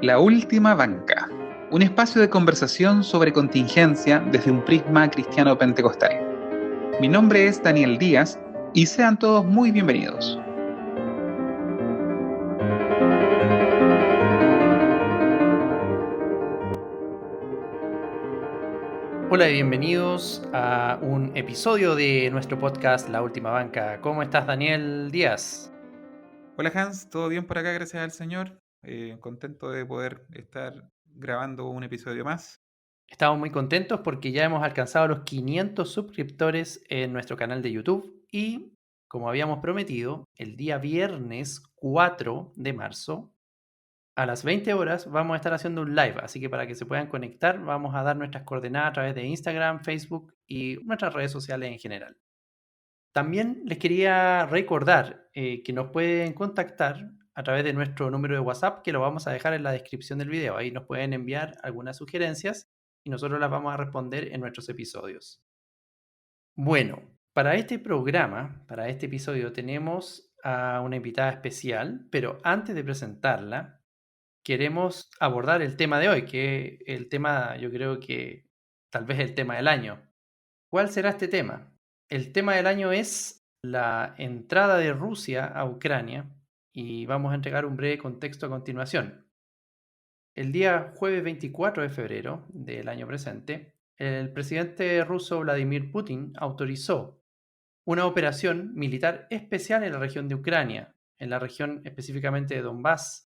La Última Banca, un espacio de conversación sobre contingencia desde un prisma cristiano pentecostal. Mi nombre es Daniel Díaz y sean todos muy bienvenidos. Hola y bienvenidos a un episodio de nuestro podcast La Última Banca. ¿Cómo estás, Daniel Díaz? Hola Hans, ¿todo bien por acá? Gracias al Señor. Contento de poder estar grabando un episodio más. Estamos muy contentos porque ya hemos alcanzado los 500 suscriptores en nuestro canal de YouTube y, como habíamos prometido, el día viernes 4 de marzo a las 20 horas vamos a estar haciendo un live, así que para que se puedan conectar vamos a dar nuestras coordenadas a través de Instagram, Facebook y nuestras redes sociales en general. También les quería recordar que nos pueden contactar a través de nuestro número de WhatsApp, que lo vamos a dejar en la descripción del video. Ahí nos pueden enviar algunas sugerencias y nosotros las vamos a responder en nuestros episodios. Bueno, para este programa, para este episodio, tenemos a una invitada especial, pero antes de presentarla, queremos abordar el tema de hoy, que el tema, yo creo que tal vez el tema del año. ¿Cuál será este tema? El tema del año es la entrada de Rusia a Ucrania y vamos a entregar un breve contexto a continuación. El día jueves 24 de febrero del año presente, el presidente ruso Vladimir Putin autorizó una operación militar especial en la región de Ucrania, en la región específicamente de Donbass,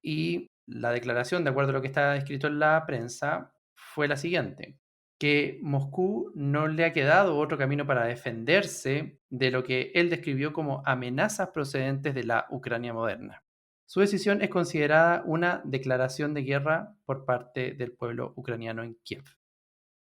y la declaración, de acuerdo a lo que está escrito en la prensa, fue la siguiente: que Moscú no le ha quedado otro camino para defenderse de lo que él describió como amenazas procedentes de la Ucrania moderna. Su decisión es considerada una declaración de guerra por parte del pueblo ucraniano en Kiev.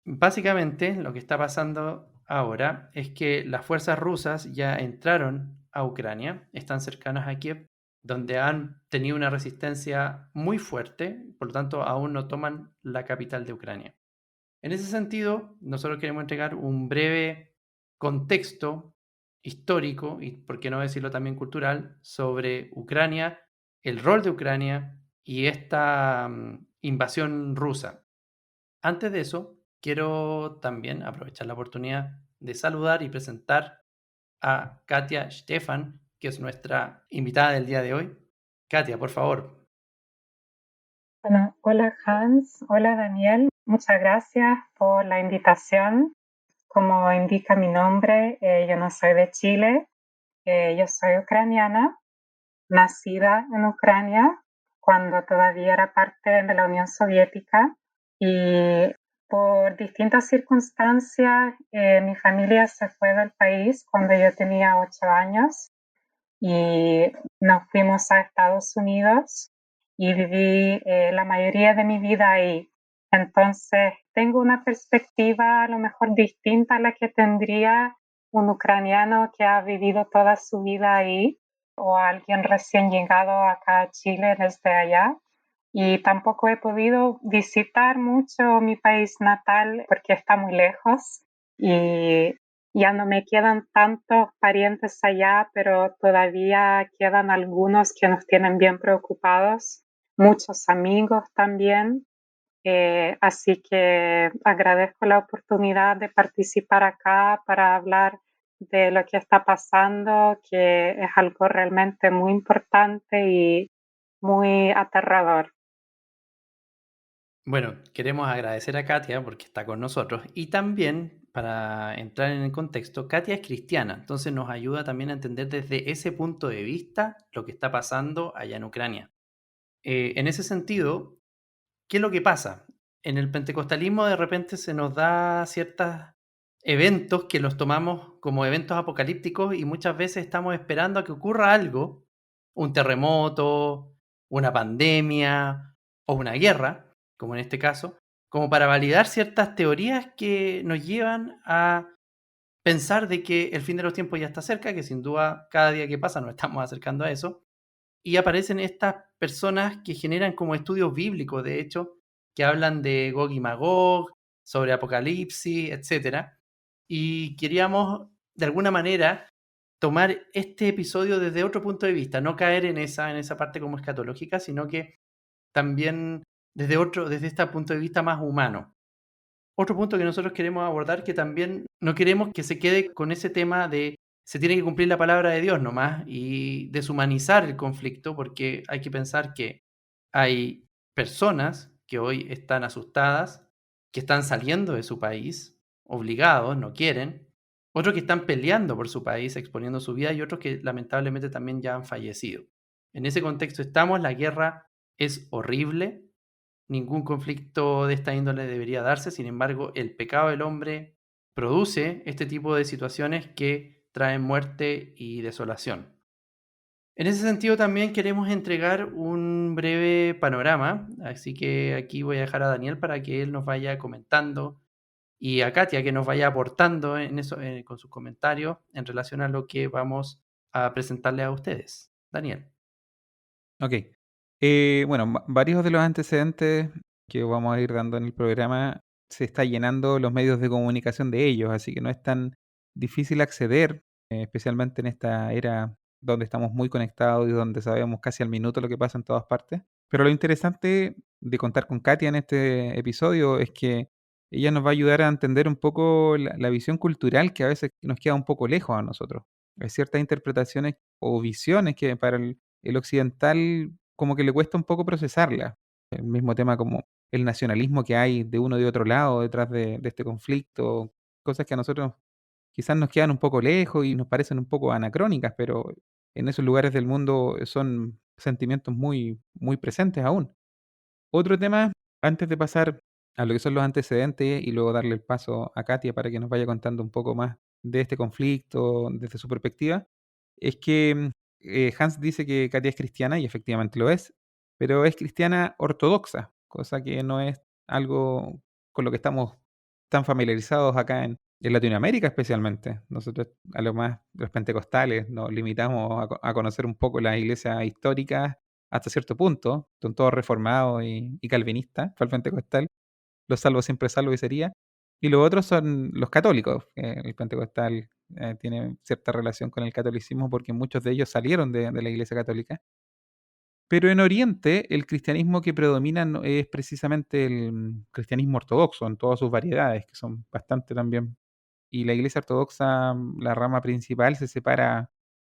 Básicamente, lo que está pasando ahora es que las fuerzas rusas ya entraron a Ucrania, están cercanas a Kiev, donde han tenido una resistencia muy fuerte, por lo tanto aún no toman la capital de Ucrania. En ese sentido, nosotros queremos entregar un breve contexto histórico y, por qué no decirlo también cultural, sobre Ucrania, el rol de Ucrania y esta invasión rusa. Antes de eso, quiero también aprovechar la oportunidad de saludar y presentar a Katia Stefan, que es nuestra invitada del día de hoy. Katia, por favor. Bueno, hola Hans, hola Daniel, muchas gracias por la invitación. Como indica mi nombre, yo no soy de Chile, yo soy ucraniana, nacida en Ucrania cuando todavía era parte de la Unión Soviética y por distintas circunstancias mi familia se fue del país cuando yo tenía 8 años y nos fuimos a Estados Unidos y viví la mayoría de mi vida ahí. Entonces, tengo una perspectiva a lo mejor distinta a la que tendría un ucraniano que ha vivido toda su vida ahí o alguien recién llegado acá a Chile desde allá. Y tampoco he podido visitar mucho mi país natal porque está muy lejos y ya no me quedan tantos parientes allá, pero todavía quedan algunos que nos tienen bien preocupados, muchos amigos también. Así que agradezco la oportunidad de participar acá para hablar de lo que está pasando, que es algo realmente muy importante y muy aterrador. Bueno, queremos agradecer a Katia porque está con nosotros y también, para entrar en el contexto, Katia es cristiana, entonces nos ayuda también a entender desde ese punto de vista lo que está pasando allá en Ucrania. En ese sentido, ¿qué es lo que pasa? En el pentecostalismo de repente se nos da ciertos eventos que los tomamos como eventos apocalípticos y muchas veces estamos esperando a que ocurra algo, un terremoto, una pandemia o una guerra, como en este caso, como para validar ciertas teorías que nos llevan a pensar de que el fin de los tiempos ya está cerca, que sin duda cada día que pasa nos estamos acercando a eso, y aparecen estas personas que generan como estudios bíblicos, de hecho, que hablan de Gog y Magog, sobre Apocalipsis, etcétera. Y queríamos, de alguna manera, tomar este episodio desde otro punto de vista, no caer en esa parte como escatológica, sino que también desde este punto de vista más humano. Otro punto que nosotros queremos abordar, que también no queremos que se quede con ese tema de se tiene que cumplir la palabra de Dios nomás y deshumanizar el conflicto, porque hay que pensar que hay personas que hoy están asustadas, que están saliendo de su país, obligados, no quieren, otros que están peleando por su país, exponiendo su vida, y otros que lamentablemente también ya han fallecido. En ese contexto estamos, la guerra es horrible, ningún conflicto de esta índole debería darse, sin embargo, el pecado del hombre produce este tipo de situaciones que traen muerte y desolación. En ese sentido también queremos entregar un breve panorama, así que aquí voy a dejar a Daniel para que él nos vaya comentando y a Katia que nos vaya aportando en eso, con sus comentarios en relación a lo que vamos a presentarle a ustedes. Daniel. Ok. Bueno, varios de los antecedentes que vamos a ir dando en el programa se está llenando los medios de comunicación de ellos, así que no es tan difícil acceder, especialmente en esta era donde estamos muy conectados y donde sabemos casi al minuto lo que pasa en todas partes. Pero lo interesante de contar con Katia en este episodio es que ella nos va a ayudar a entender un poco la visión cultural que a veces nos queda un poco lejos a nosotros. Hay ciertas interpretaciones o visiones que para el occidental como que le cuesta un poco procesarla. El mismo tema como el nacionalismo que hay de uno y de otro lado detrás de este conflicto, cosas que a nosotros quizás nos quedan un poco lejos y nos parecen un poco anacrónicas, pero en esos lugares del mundo son sentimientos muy, muy presentes aún. Otro tema, antes de pasar a lo que son los antecedentes y luego darle el paso a Katia para que nos vaya contando un poco más de este conflicto desde su perspectiva, es que Hans dice que Katia es cristiana y efectivamente lo es, pero es cristiana ortodoxa, cosa que no es algo con lo que estamos tan familiarizados acá en Latinoamérica especialmente. Nosotros a lo más los pentecostales nos limitamos a conocer un poco las iglesias históricas hasta cierto punto, son todos reformados y calvinistas, para el pentecostal, los salvos siempre salvos y sería. Y los otros son los católicos. El pentecostal tiene cierta relación con el catolicismo porque muchos de ellos salieron de la iglesia católica. Pero en Oriente el cristianismo que predomina es precisamente el cristianismo ortodoxo en todas sus variedades, que son bastante también. Y la iglesia ortodoxa, la rama principal, se separa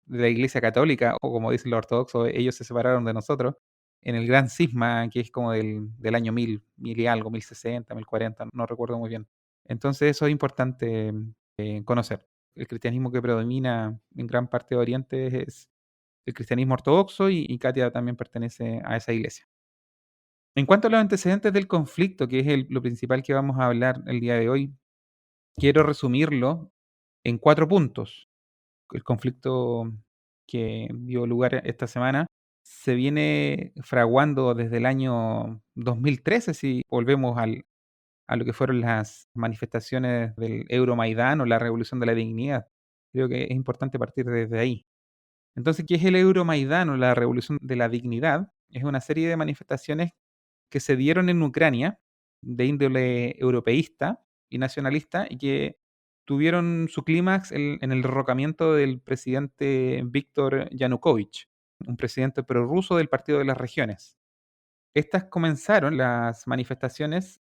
de la iglesia católica, o como dicen los ortodoxos, ellos se separaron de nosotros, en el gran cisma, que es como del año 1000 y algo, 1060, 1040, no recuerdo muy bien. Entonces eso es importante conocer. El cristianismo que predomina en gran parte de Oriente es el cristianismo ortodoxo y Katia también pertenece a esa iglesia. En cuanto a los antecedentes del conflicto, que es lo principal que vamos a hablar el día de hoy, quiero resumirlo en 4 puntos. El conflicto que dio lugar esta semana se viene fraguando desde el año 2013, si volvemos a lo que fueron las manifestaciones del Euromaidán o la Revolución de la Dignidad. Creo que es importante partir desde ahí. Entonces, ¿qué es el Euromaidán o la Revolución de la Dignidad? Es una serie de manifestaciones que se dieron en Ucrania de índole europeísta y nacionalista y que tuvieron su clímax en el derrocamiento del presidente Víctor Yanukovych, un presidente prorruso del Partido de las Regiones. Estas comenzaron, las manifestaciones,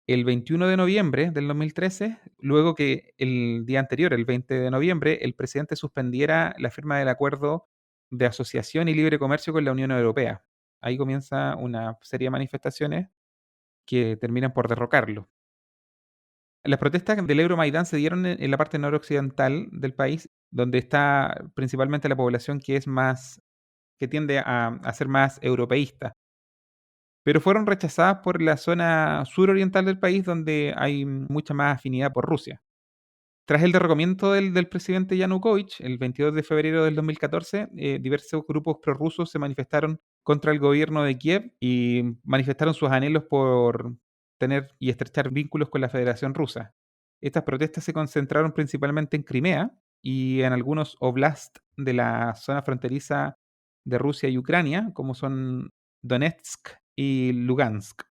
el 21 de noviembre del 2013, luego que el día anterior, el 20 de noviembre, el presidente suspendiera la firma del acuerdo de asociación y libre comercio con la Unión Europea. Ahí comienza una serie de manifestaciones que terminan por derrocarlo. Las protestas del Euromaidán se dieron en la parte noroccidental del país, donde está principalmente la población que es más, que tiende a ser más europeísta. Pero fueron rechazadas por la zona suroriental del país, donde hay mucha más afinidad por Rusia. Tras el derrocamiento del presidente Yanukovych, el 22 de febrero del 2014, diversos grupos prorrusos se manifestaron contra el gobierno de Kiev y manifestaron sus anhelos por tener y estrechar vínculos con la Federación Rusa. Estas protestas se concentraron principalmente en Crimea y en algunos oblasts de la zona fronteriza de Rusia y Ucrania, como son Donetsk y Lugansk.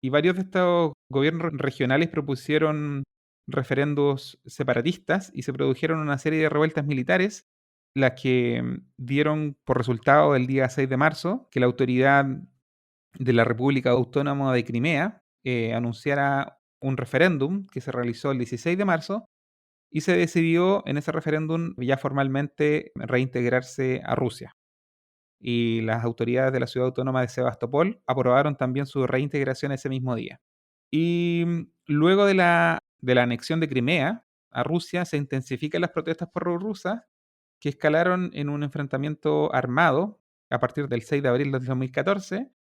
Y varios de estos gobiernos regionales propusieron referendos separatistas y se produjeron una serie de revueltas militares, las que dieron por resultado el día 6 de marzo que la autoridad de la República Autónoma de Crimea anunciara un referéndum que se realizó el 16 de marzo y se decidió en ese referéndum ya formalmente reintegrarse a Rusia. Y las autoridades de la ciudad autónoma de Sebastopol aprobaron también su reintegración ese mismo día. Y luego de la anexión de Crimea a Rusia, se intensifican las protestas prorrusas que escalaron en un enfrentamiento armado a partir del 6 de abril del 2014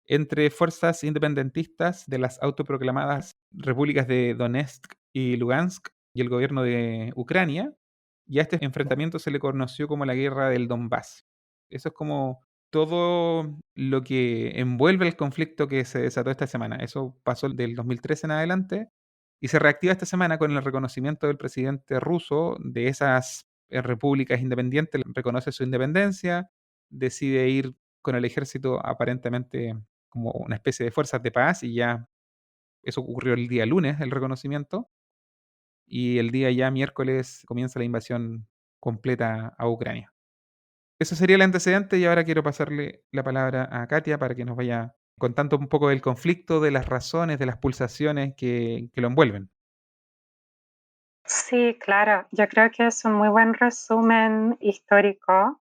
entre fuerzas independentistas de las autoproclamadas repúblicas de Donetsk y Lugansk y el gobierno de Ucrania, y a este enfrentamiento se le conoció como la guerra del Donbass. Eso es como todo lo que envuelve el conflicto que se desató esta semana. Eso pasó del 2013 en adelante y se reactiva esta semana con el reconocimiento del presidente ruso de esas repúblicas independientes, reconoce su independencia, decide ir con el ejército aparentemente como una especie de fuerzas de paz y ya eso ocurrió el día lunes, el reconocimiento, y el día ya miércoles comienza la invasión completa a Ucrania. Eso sería el antecedente y ahora quiero pasarle la palabra a Katia para que nos vaya contando un poco del conflicto, de las razones, de las pulsaciones que lo envuelven. Sí, claro, yo creo que es un muy buen resumen histórico,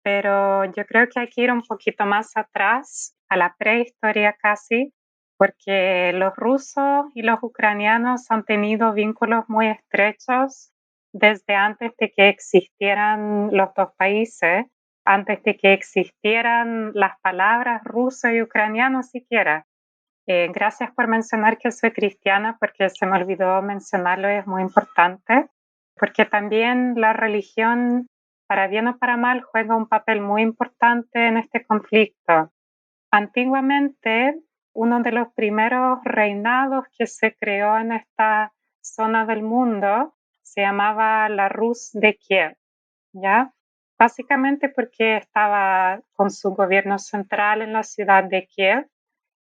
pero yo creo que hay que ir un poquito más atrás, a la prehistoria casi, porque los rusos y los ucranianos han tenido vínculos muy estrechos desde antes de que existieran los dos países, antes de que existieran las palabras ruso y ucraniano siquiera. Gracias por mencionar que soy cristiana, porque se me olvidó mencionarlo, es muy importante, porque también la religión, para bien o para mal, juega un papel muy importante en este conflicto. Antiguamente, uno de los primeros reinados que se creó en esta zona del mundo se llamaba la Rus de Kiev, ¿ya? Básicamente porque estaba con su gobierno central en la ciudad de Kiev.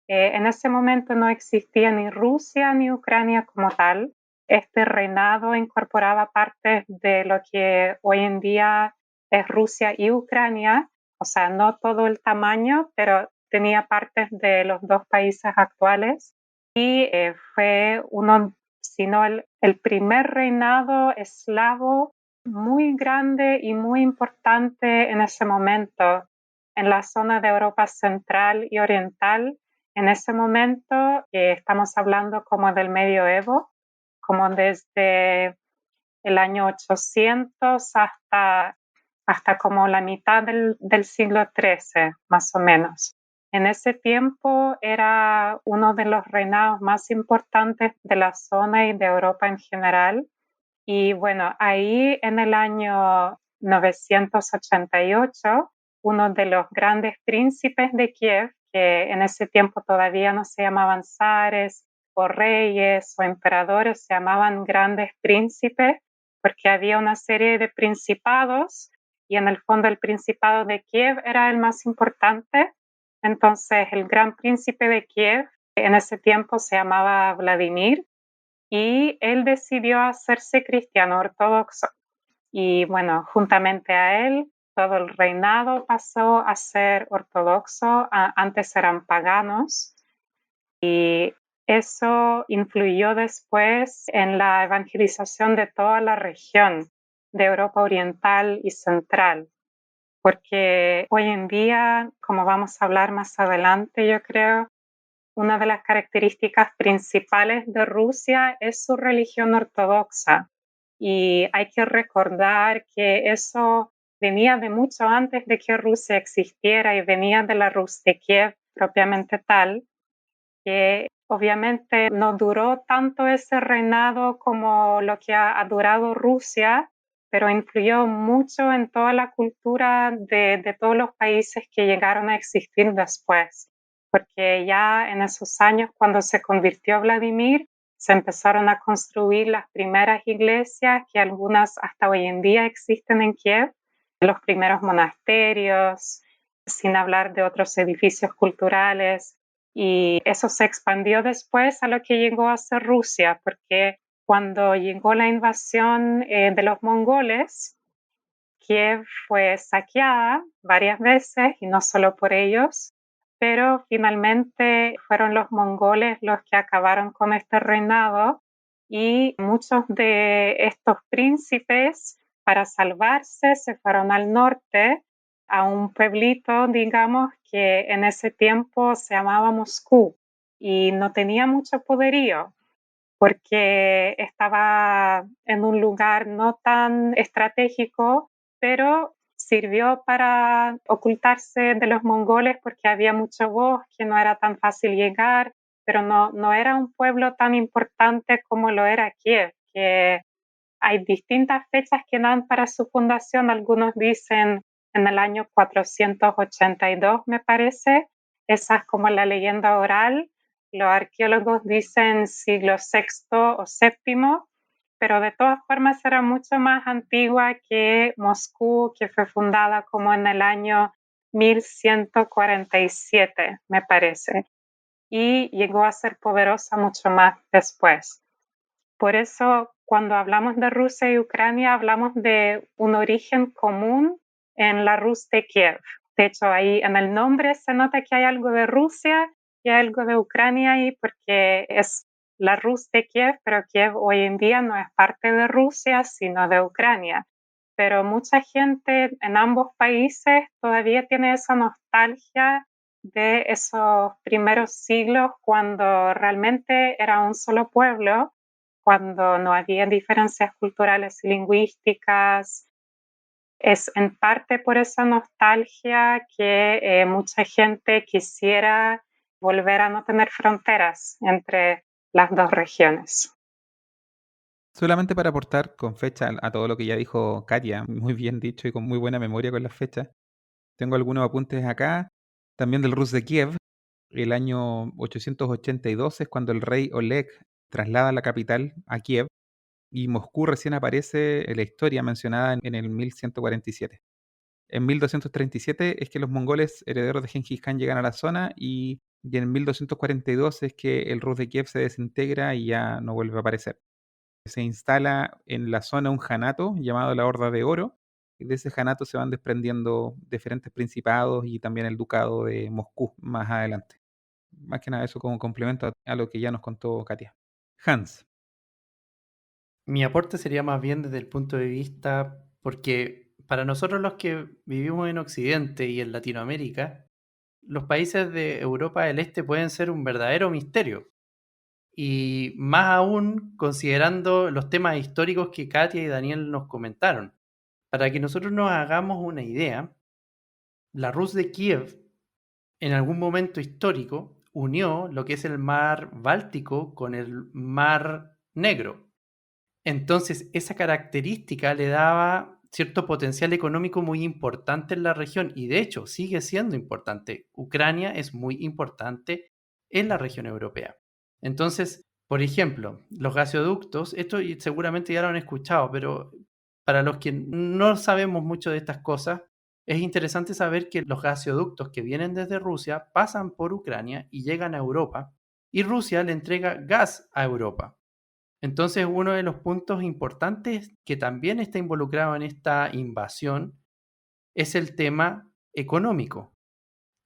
En ese momento no existía ni Rusia ni Ucrania como tal. Este reinado incorporaba partes de lo que hoy en día es Rusia y Ucrania, o sea, no todo el tamaño, pero tenía partes de los dos países actuales. Y fue uno, si no el primer reinado eslavo muy grande y muy importante en ese momento en la zona de Europa Central y Oriental. En ese momento estamos hablando como del medioevo, como desde el año 800 hasta como la mitad del siglo XIII, más o menos. En ese tiempo era uno de los reinados más importantes de la zona y de Europa en general. Y bueno, ahí en el año 988, uno de los grandes príncipes de Kiev, que en ese tiempo todavía no se llamaban zares o reyes o emperadores, se llamaban grandes príncipes, porque había una serie de principados y en el fondo el principado de Kiev era el más importante. Entonces el gran príncipe de Kiev en ese tiempo se llamaba Vladimir y él decidió hacerse cristiano ortodoxo. Y bueno, juntamente a él, todo el reinado pasó a ser ortodoxo, antes eran paganos, y eso influyó después en la evangelización de toda la región de Europa Oriental y Central, porque hoy en día, como vamos a hablar más adelante, yo creo, una de las características principales de Rusia es su religión ortodoxa. Y hay que recordar que eso venía de mucho antes de que Rusia existiera y venía de la Rus de Kiev propiamente tal, que obviamente no duró tanto ese reinado como lo que ha durado Rusia, pero influyó mucho en toda la cultura de todos los países que llegaron a existir después, porque ya en esos años cuando se convirtió Vladimir, se empezaron a construir las primeras iglesias, que algunas hasta hoy en día existen en Kiev, los primeros monasterios, sin hablar de otros edificios culturales. Y eso se expandió después a lo que llegó a ser Rusia, porque cuando llegó la invasión de los mongoles, Kiev fue saqueada varias veces y no solo por ellos, pero finalmente fueron los mongoles los que acabaron con este reinado y muchos de estos príncipes, para salvarse, se fueron al norte, a un pueblito, digamos, que en ese tiempo se llamaba Moscú y no tenía mucho poderío porque estaba en un lugar no tan estratégico, pero sirvió para ocultarse de los mongoles porque había mucho bosque, no era tan fácil llegar, pero no era un pueblo tan importante como lo era Kiev, que hay distintas fechas que dan para su fundación. Algunos dicen en el año 482, me parece. Esa es como la leyenda oral. Los arqueólogos dicen siglo sexto o séptimo, pero de todas formas era mucho más antigua que Moscú, que fue fundada como en el año 1147, me parece, y llegó a ser poderosa mucho más después. Por eso, cuando hablamos de Rusia y Ucrania, hablamos de un origen común en la Rus de Kiev. De hecho, ahí en el nombre se nota que hay algo de Rusia y algo de Ucrania ahí, porque es la Rus de Kiev, pero Kiev hoy en día no es parte de Rusia, sino de Ucrania. Pero mucha gente en ambos países todavía tiene esa nostalgia de esos primeros siglos cuando realmente era un solo pueblo, cuando no había diferencias culturales y lingüísticas. Es en parte por esa nostalgia que mucha gente quisiera volver a no tener fronteras entre las dos regiones. Solamente para aportar con fecha a todo lo que ya dijo Katia, muy bien dicho y con muy buena memoria con las fechas. Tengo algunos apuntes acá, también del Rus de Kiev. El año 882 es cuando el rey Oleg traslada la capital a Kiev y Moscú recién aparece en la historia mencionada en el 1147. En 1237 es que los mongoles herederos de Genghis Khan llegan a la zona y en 1242 es que el Rus de Kiev se desintegra y ya no vuelve a aparecer. Se instala en la zona un janato llamado la Horda de Oro, y de ese janato se van desprendiendo diferentes principados y también el ducado de Moscú más adelante. Más que nada eso como complemento a lo que ya nos contó Katia. Hans, Mi aporte sería más bien desde el punto de vista, porque para nosotros los que vivimos en Occidente y en Latinoamérica, los países de Europa del Este pueden ser un verdadero misterio. Y más aún considerando los temas históricos que Katia y Daniel nos comentaron. Para que nosotros nos hagamos una idea, la Rus de Kiev en algún momento histórico unió lo que es el mar Báltico con el mar Negro. Entonces, esa característica le daba cierto potencial económico muy importante en la región y de hecho sigue siendo importante. Ucrania es muy importante en la región europea. Entonces, por ejemplo, los gasoductos, esto seguramente ya lo han escuchado, pero para los que no sabemos mucho de estas cosas, es interesante saber que los gasoductos que vienen desde Rusia pasan por Ucrania y llegan a Europa y Rusia le entrega gas a Europa. Entonces, uno de los puntos importantes que también está involucrado en esta invasión es el tema económico.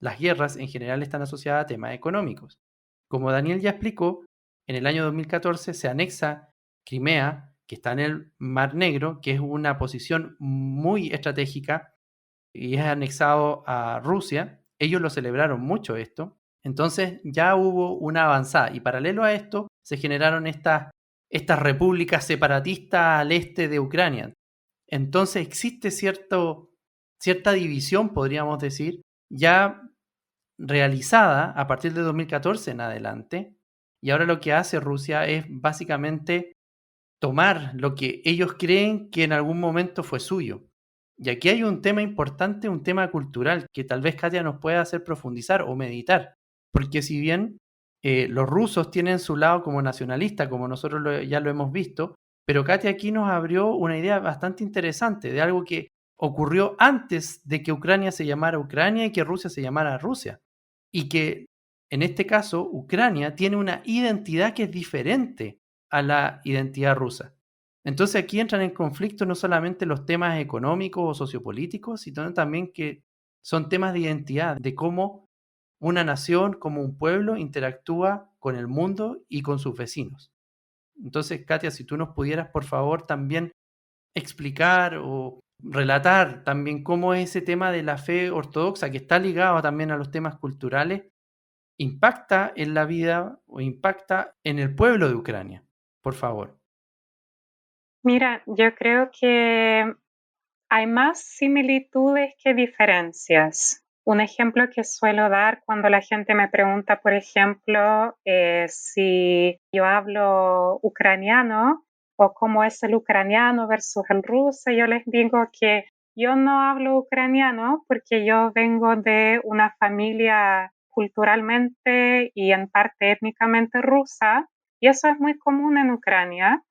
Las guerras en general están asociadas a temas económicos. Como Daniel ya explicó, en el año 2014 se anexa Crimea, que está en el Mar Negro, que es una posición muy estratégica y es anexado a Rusia. Ellos lo celebraron mucho esto. Entonces ya hubo una avanzada y paralelo a esto se generaron estas repúblicas separatistas al este de Ucrania. Entonces existe cierta división, podríamos decir, ya realizada a partir de 2014 en adelante. Y ahora lo que hace Rusia es básicamente tomar lo que ellos creen que en algún momento fue suyo. Y aquí hay un tema importante, un tema cultural, que tal vez Katia nos pueda hacer profundizar o meditar. Porque si bien los rusos tienen su lado como nacionalista, como nosotros ya lo hemos visto, pero Katia aquí nos abrió una idea bastante interesante de algo que ocurrió antes de que Ucrania se llamara Ucrania y que Rusia se llamara Rusia. Y que en este caso Ucrania tiene una identidad que es diferente a la identidad rusa. Entonces aquí entran en conflicto no solamente los temas económicos o sociopolíticos, sino también que son temas de identidad, de cómo una nación, como un pueblo, interactúa con el mundo y con sus vecinos. Entonces, Katia, si tú nos pudieras, por favor, también explicar o relatar también cómo es ese tema de la fe ortodoxa, que está ligado también a los temas culturales, impacta en la vida o impacta en el pueblo de Ucrania, por favor. Mira, yo creo que hay más similitudes que diferencias. Un ejemplo que suelo dar cuando la gente me pregunta, por ejemplo, si yo hablo ucraniano o cómo es el ucraniano versus el ruso, yo les digo que yo no hablo ucraniano porque yo vengo de una familia culturalmente y en parte étnicamente rusa, y eso es muy común en Ucrania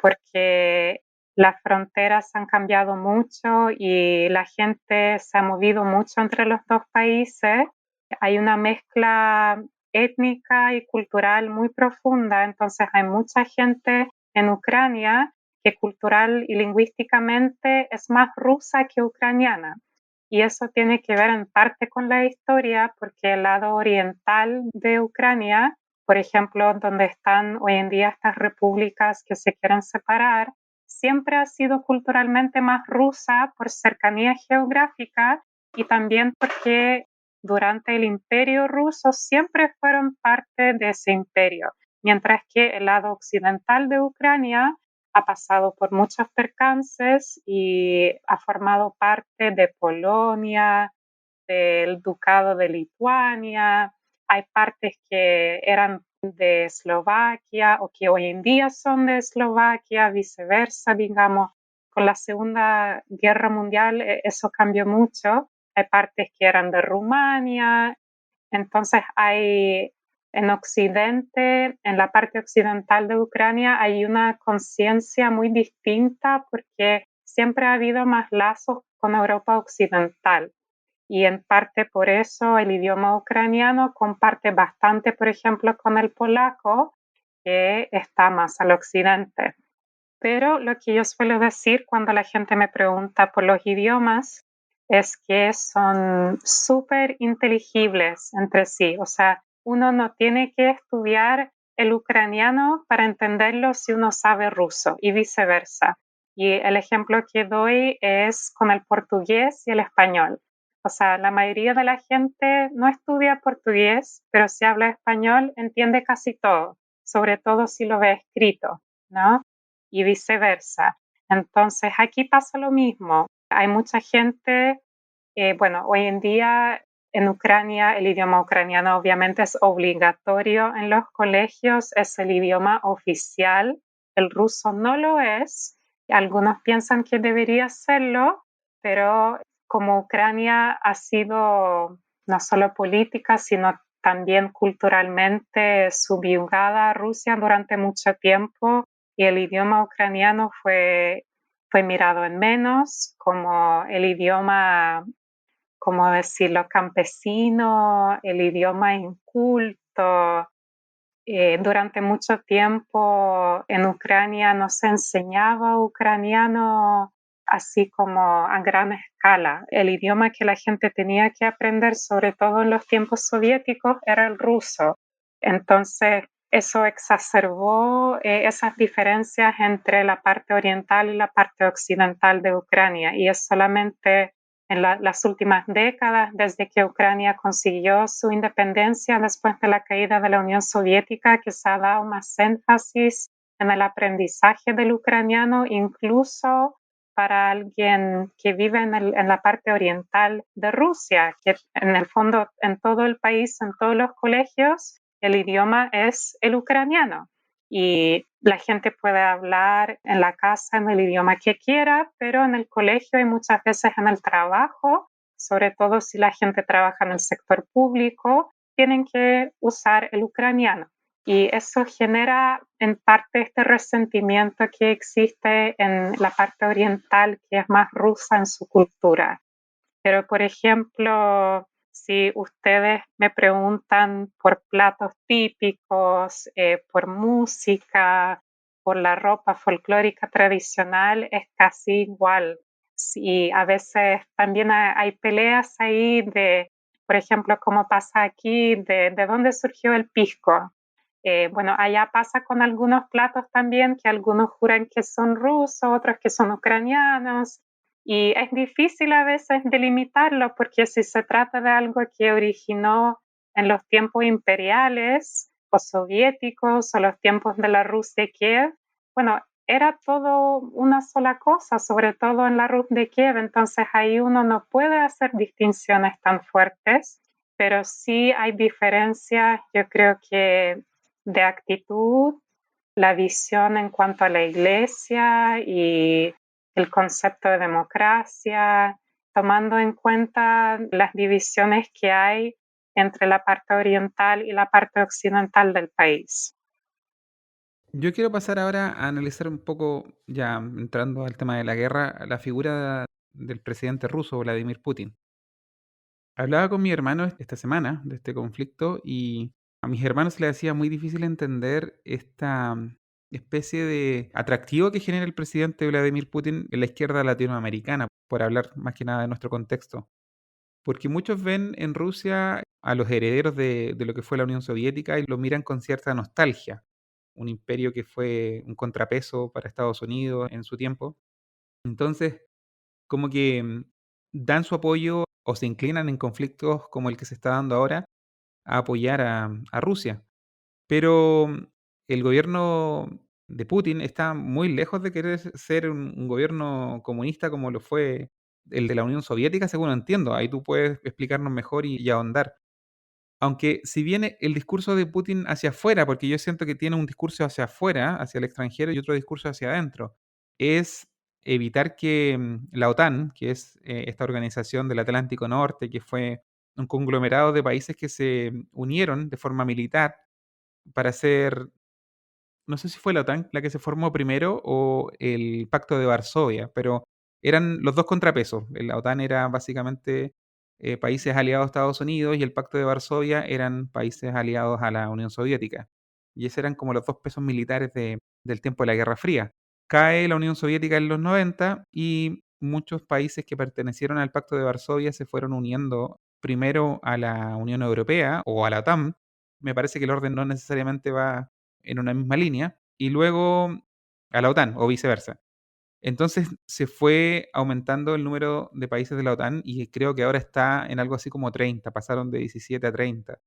porque las fronteras han cambiado mucho y la gente se ha movido mucho entre los dos países. Hay una mezcla étnica y cultural muy profunda, entonces hay mucha gente en Ucrania que cultural y lingüísticamente es más rusa que ucraniana. Y eso tiene que ver en parte con la historia, porque el lado oriental de Ucrania, por ejemplo, donde están hoy en día estas repúblicas que se quieren separar, siempre ha sido culturalmente más rusa por cercanía geográfica y también porque durante el imperio ruso siempre fueron parte de ese imperio, mientras que el lado occidental de Ucrania ha pasado por muchos percances y ha formado parte de Polonia, del Ducado de Lituania, hay partes que eran de Eslovaquia o que hoy en día son de Eslovaquia, viceversa, digamos. Con la Segunda Guerra Mundial eso cambió mucho. Hay partes que eran de Rumania. Entonces hay en Occidente, en la parte occidental de Ucrania, hay una conciencia muy distinta porque siempre ha habido más lazos con Europa occidental. Y en parte por eso el idioma ucraniano comparte bastante, por ejemplo, con el polaco, que está más al occidente. Pero lo que yo suelo decir cuando la gente me pregunta por los idiomas es que son súper inteligibles entre sí. O sea, uno no tiene que estudiar el ucraniano para entenderlo si uno sabe ruso y viceversa. Y el ejemplo que doy es con el portugués y el español. O sea, la mayoría de la gente no estudia portugués, pero si habla español entiende casi todo, sobre todo si lo ve escrito, ¿no? Y viceversa. Entonces, aquí pasa lo mismo. Hay mucha gente, bueno, hoy en día en Ucrania el idioma ucraniano obviamente es obligatorio en los colegios, es el idioma oficial, el ruso no lo es, algunos piensan que debería serlo, pero como Ucrania ha sido no solo política, sino también culturalmente subyugada a Rusia durante mucho tiempo, y el idioma ucraniano fue mirado en menos como el idioma, como decirlo, campesino, el idioma inculto. Durante mucho tiempo en Ucrania no se enseñaba ucraniano así como a gran escala. El idioma que la gente tenía que aprender, sobre todo en los tiempos soviéticos, era el ruso. Entonces, eso exacerbó esas diferencias entre la parte oriental y la parte occidental de Ucrania. Y es solamente en las últimas décadas, desde que Ucrania consiguió su independencia después de la caída de la Unión Soviética, que se ha dado más énfasis en el aprendizaje del ucraniano, incluso para alguien que vive en la parte oriental de Rusia, que en el fondo en todo el país, en todos los colegios, el idioma es el ucraniano. Y la gente puede hablar en la casa en el idioma que quiera, pero en el colegio y muchas veces en el trabajo, sobre todo si la gente trabaja en el sector público, tienen que usar el ucraniano. Y eso genera en parte este resentimiento que existe en la parte oriental, que es más rusa en su cultura. Pero, por ejemplo, si ustedes me preguntan por platos típicos, por música, por la ropa folclórica tradicional, es casi igual. Y a veces también hay peleas ahí de por ejemplo, como pasa aquí, de dónde surgió el pisco. Bueno, allá pasa con algunos platos también, que algunos juran que son rusos, otros que son ucranianos, y es difícil a veces delimitarlo, porque si se trata de algo que originó en los tiempos imperiales o soviéticos o los tiempos de la Rusia de Kiev, bueno, era todo una sola cosa, sobre todo en la Rus de Kiev, entonces ahí uno no puede hacer distinciones tan fuertes, pero sí hay diferencias, yo creo que de actitud, la visión en cuanto a la iglesia y el concepto de democracia, tomando en cuenta las divisiones que hay entre la parte oriental y la parte occidental del país. Yo quiero pasar ahora a analizar un poco, ya entrando al tema de la guerra, la figura del presidente ruso, Vladimir Putin. Hablaba con mi hermano esta semana de este conflicto y a mis hermanos se les hacía muy difícil entender esta especie de atractivo que genera el presidente Vladimir Putin en la izquierda latinoamericana, por hablar más que nada de nuestro contexto. Porque muchos ven en Rusia a los herederos de lo que fue la Unión Soviética y lo miran con cierta nostalgia. Un imperio que fue un contrapeso para Estados Unidos en su tiempo. Entonces, como que dan su apoyo o se inclinan en conflictos como el que se está dando ahora a apoyar a Rusia. Pero el gobierno de Putin está muy lejos de querer ser un gobierno comunista como lo fue el de la Unión Soviética, según entiendo. Ahí tú puedes explicarnos mejor y ahondar. Aunque si viene el discurso de Putin hacia afuera, porque yo siento que tiene un discurso hacia afuera, hacia el extranjero, y otro discurso hacia adentro, es evitar que la OTAN, que es esta organización del Atlántico Norte, que fue un conglomerado de países que se unieron de forma militar para hacer, no sé si fue la OTAN la que se formó primero o el Pacto de Varsovia, pero eran los dos contrapesos. La OTAN era básicamente países aliados a Estados Unidos y el Pacto de Varsovia eran países aliados a la Unión Soviética. Y esos eran como los dos pesos militares del tiempo de la Guerra Fría. Cae la Unión Soviética en los 90 y muchos países que pertenecieron al Pacto de Varsovia se fueron uniendo primero a la Unión Europea o a la OTAN. Me parece que el orden no necesariamente va en una misma línea, y luego a la OTAN o viceversa. Entonces se fue aumentando el número de países de la OTAN y creo que ahora está en algo así como 30, pasaron de 17 a 30.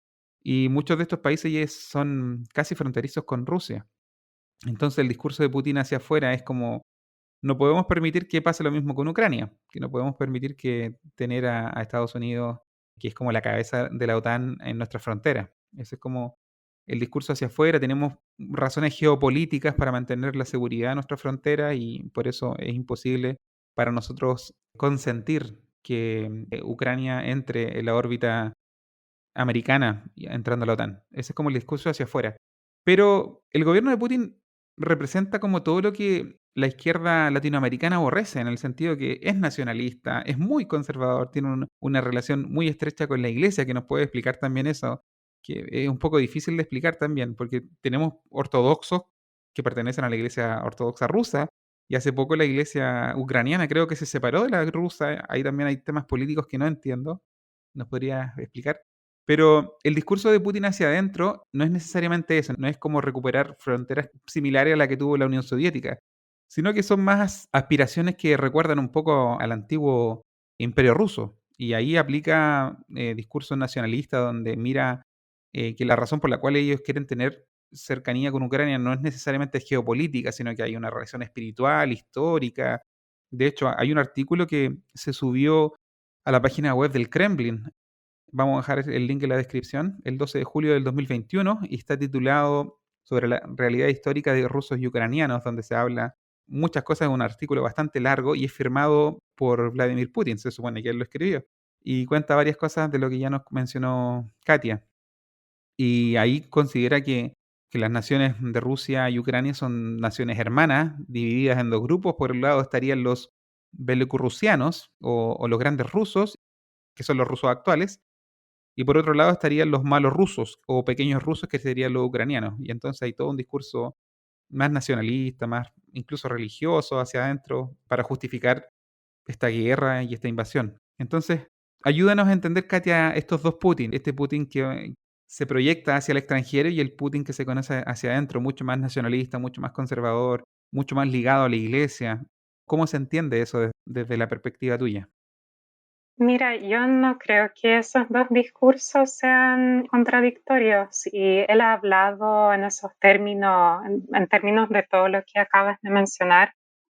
Y muchos de estos países ya son casi fronterizos con Rusia. Entonces el discurso de Putin hacia afuera es como, no podemos permitir que pase lo mismo con Ucrania, que no podemos permitir que tener a Estados Unidos, que es como la cabeza de la OTAN, en nuestra frontera. Ese es como el discurso hacia afuera. Tenemos razones geopolíticas para mantener la seguridad de nuestra frontera y por eso es imposible para nosotros consentir que Ucrania entre en la órbita americana entrando a la OTAN. Ese es como el discurso hacia afuera. Pero el gobierno de Putin representa como todo lo que la izquierda latinoamericana aborrece, en el sentido que es nacionalista, es muy conservador, tiene una relación muy estrecha con la iglesia, que nos puede explicar también eso, que es un poco difícil de explicar también, porque tenemos ortodoxos que pertenecen a la iglesia ortodoxa rusa, y hace poco la iglesia ucraniana creo que se separó de la rusa, ahí también hay temas políticos que no entiendo, ¿nos podrías explicar? Pero el discurso de Putin hacia adentro no es necesariamente eso, no es como recuperar fronteras similares a la que tuvo la Unión Soviética, sino que son más aspiraciones que recuerdan un poco al antiguo Imperio Ruso. Y ahí aplica discursos nacionalistas donde mira que la razón por la cual ellos quieren tener cercanía con Ucrania no es necesariamente geopolítica, sino que hay una relación espiritual, histórica. De hecho, hay un artículo que se subió a la página web del Kremlin. Vamos a dejar el link en la descripción, el 12 de julio del 2021, y está titulado sobre la realidad histórica de rusos y ucranianos, donde se habla muchas cosas, es un artículo bastante largo y es firmado por Vladimir Putin, se supone que él lo escribió, y cuenta varias cosas de lo que ya nos mencionó Katia. Y ahí considera que las naciones de Rusia y Ucrania son naciones hermanas, divididas en dos grupos. Por un lado estarían los belocrusianos o los grandes rusos, que son los rusos actuales, y por otro lado estarían los malos rusos o pequeños rusos que serían los ucranianos. Y entonces hay todo un discurso más nacionalista, más incluso religioso hacia adentro para justificar esta guerra y esta invasión. Entonces, Ayúdanos a entender, Katia, estos dos Putin, este Putin que se proyecta hacia el extranjero y el Putin que se conoce hacia adentro, mucho más nacionalista, mucho más conservador, mucho más ligado a la iglesia. ¿Cómo se entiende eso desde la perspectiva tuya? Mira, yo no creo que esos dos discursos sean contradictorios y él ha hablado en esos términos, en términos de todo lo que acabas de mencionar,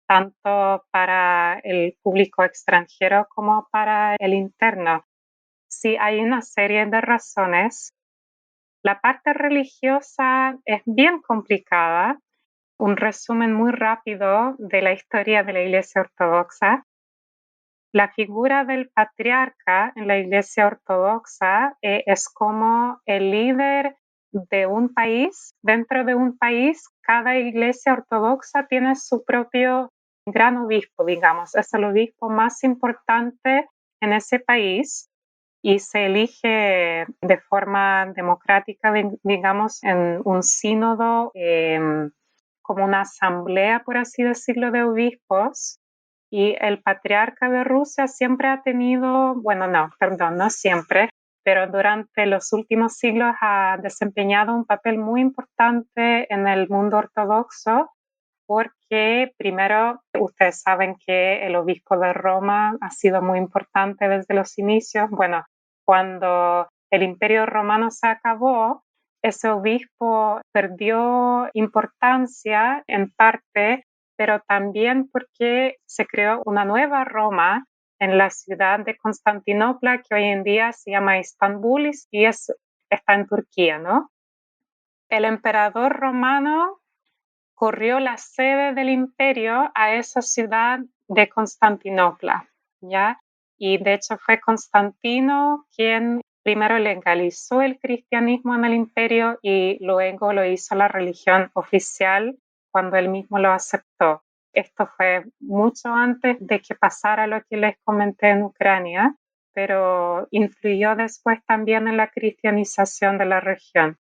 tanto para el público extranjero como para el interno. Sí, hay una serie de razones. La parte religiosa es bien complicada. Un resumen muy rápido de la historia de la Iglesia Ortodoxa. La figura del patriarca en la Iglesia Ortodoxa es como el líder de un país. Dentro de un país, cada Iglesia Ortodoxa tiene su propio gran obispo, digamos. Es el obispo más importante en ese país y se elige de forma democrática, digamos, en un sínodo, como una asamblea, por así decirlo, de obispos. Y el patriarca de Rusia siempre ha tenido, bueno, no, perdón, no siempre, pero durante los últimos siglos ha desempeñado un papel muy importante en el mundo ortodoxo, porque primero ustedes saben que el obispo de Roma ha sido muy importante desde los inicios. Bueno, cuando el Imperio Romano se acabó, ese obispo perdió importancia en parte, pero también porque se creó una nueva Roma en la ciudad de Constantinopla, que hoy en día se llama Estambul y está en Turquía, ¿no? El emperador romano corrió la sede del imperio a esa ciudad de Constantinopla, ¿ya? Y de hecho fue Constantino quien primero legalizó el cristianismo en el imperio y luego lo hizo la religión oficial cuando él mismo lo aceptó. Esto fue mucho antes de que pasara lo que les comenté en Ucrania, pero influyó después también en la cristianización de la región.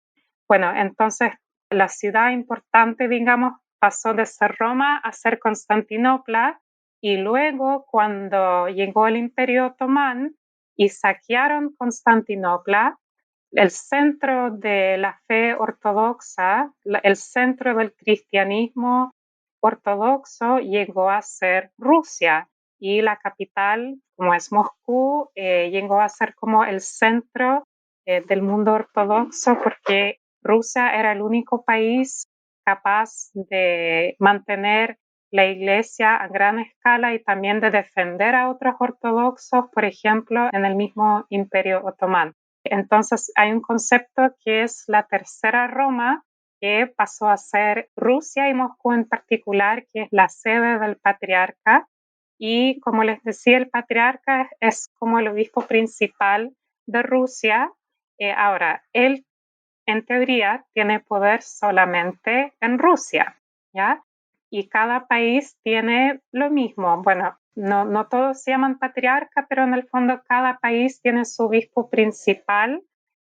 Bueno, entonces la ciudad importante, digamos, pasó de ser Roma a ser Constantinopla y luego cuando llegó el Imperio Otomán y saquearon Constantinopla, el centro de la fe ortodoxa, el centro del cristianismo ortodoxo llegó a ser Rusia y la capital, como es Moscú, llegó a ser como el centro del mundo ortodoxo porque Rusia era el único país capaz de mantener la iglesia a gran escala y también de defender a otros ortodoxos, por ejemplo, en el mismo Imperio Otomán. Entonces hay un concepto que es la tercera Roma, que pasó a ser Rusia y Moscú en particular, que es la sede del patriarca. Y como les decía, el patriarca es como el obispo principal de Rusia. Ahora, él en teoría tiene poder solamente en Rusia, ¿ya? Y cada país tiene lo mismo. Bueno, no todos se llaman patriarca, pero en el fondo cada país tiene su obispo principal,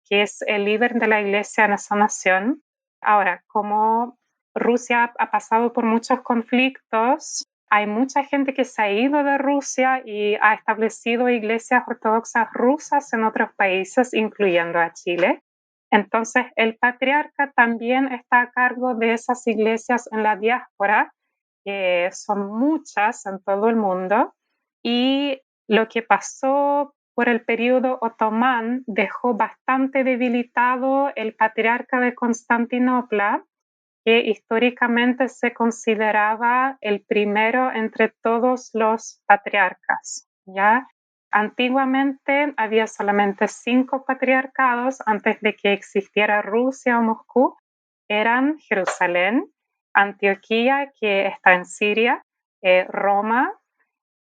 que es el líder de la iglesia en esa nación. Ahora, como Rusia ha pasado por muchos conflictos, hay mucha gente que se ha ido de Rusia y ha establecido iglesias ortodoxas rusas en otros países, incluyendo a Chile. Entonces, el patriarca también está a cargo de esas iglesias en la diáspora, que son muchas en todo el mundo, y lo que pasó por el periodo otomán dejó bastante debilitado el patriarca de Constantinopla, que históricamente se consideraba el primero entre todos los patriarcas, ¿ya? Antiguamente había solamente 5 patriarcados antes de que existiera Rusia o Moscú. Eran Jerusalén, Antioquía, que está en Siria, Roma,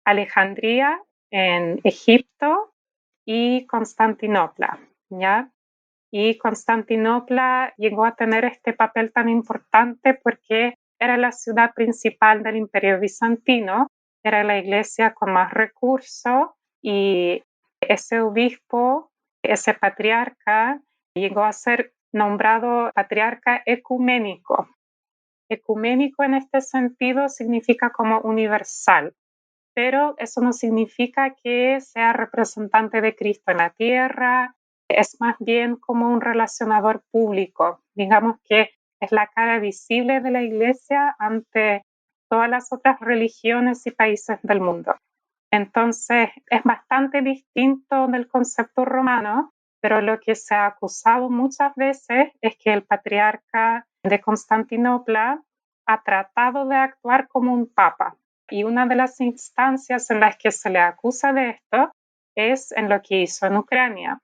Alejandría en Egipto y Constantinopla, ¿ya? Y Constantinopla llegó a tener este papel tan importante porque era la ciudad principal del Imperio Bizantino, era la iglesia con más recursos y ese obispo, ese patriarca, llegó a ser nombrado patriarca ecuménico. Ecuménico en este sentido significa como universal. pero eso no significa que sea representante de Cristo en la tierra, es más bien como un relacionador público, digamos que es la cara visible de la Iglesia ante todas las otras religiones y países del mundo. Entonces, es bastante distinto del concepto romano, pero lo que se ha acusado muchas veces es que el patriarca de Constantinopla ha tratado de actuar como un papa. Y una de las instancias en las que se le acusa de esto es en lo que hizo en Ucrania,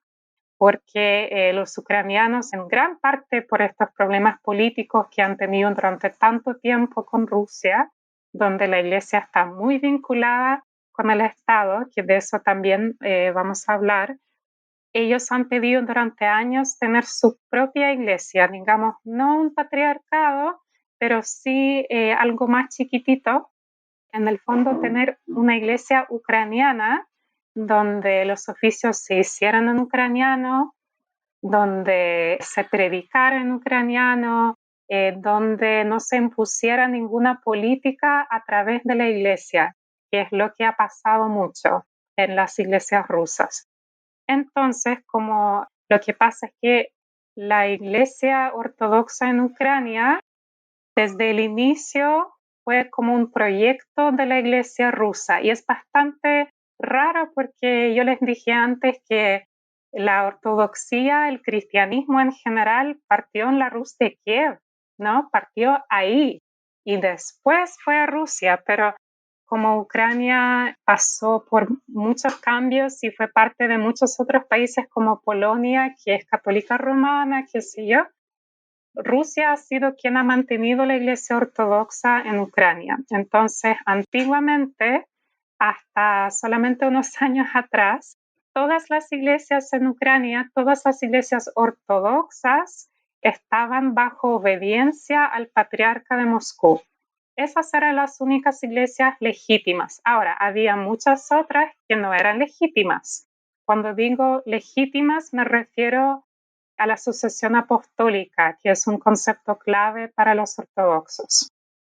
porque los ucranianos, en gran parte por estos problemas políticos que han tenido durante tanto tiempo con Rusia, donde la Iglesia está muy vinculada con el Estado, que de eso también vamos a hablar, ellos han pedido durante años tener su propia iglesia, digamos, no un patriarcado, pero sí algo más chiquitito, en el fondo tener una iglesia ucraniana donde los oficios se hicieran en ucraniano, donde se predicara en ucraniano, donde no se impusiera ninguna política a través de la iglesia, que es lo que ha pasado mucho en las iglesias rusas. Entonces, como lo que pasa es que la iglesia ortodoxa en Ucrania, desde el inicio, fue como un proyecto de la iglesia rusa y es bastante raro porque yo les dije antes que la ortodoxia, el cristianismo en general, partió en la Rus de Kiev, ¿no? Partió ahí y después fue a Rusia, pero como Ucrania pasó por muchos cambios y fue parte de muchos otros países como Polonia, que es católica romana, qué sé yo, Rusia ha sido quien ha mantenido la iglesia ortodoxa en Ucrania. Entonces, antiguamente, hasta solamente unos años atrás, todas las iglesias en Ucrania, todas las iglesias ortodoxas, estaban bajo obediencia al patriarca de Moscú. Esas eran las únicas iglesias legítimas. Ahora, había muchas otras que no eran legítimas. Cuando digo legítimas, me refiero a la sucesión apostólica, que es un concepto clave para los ortodoxos.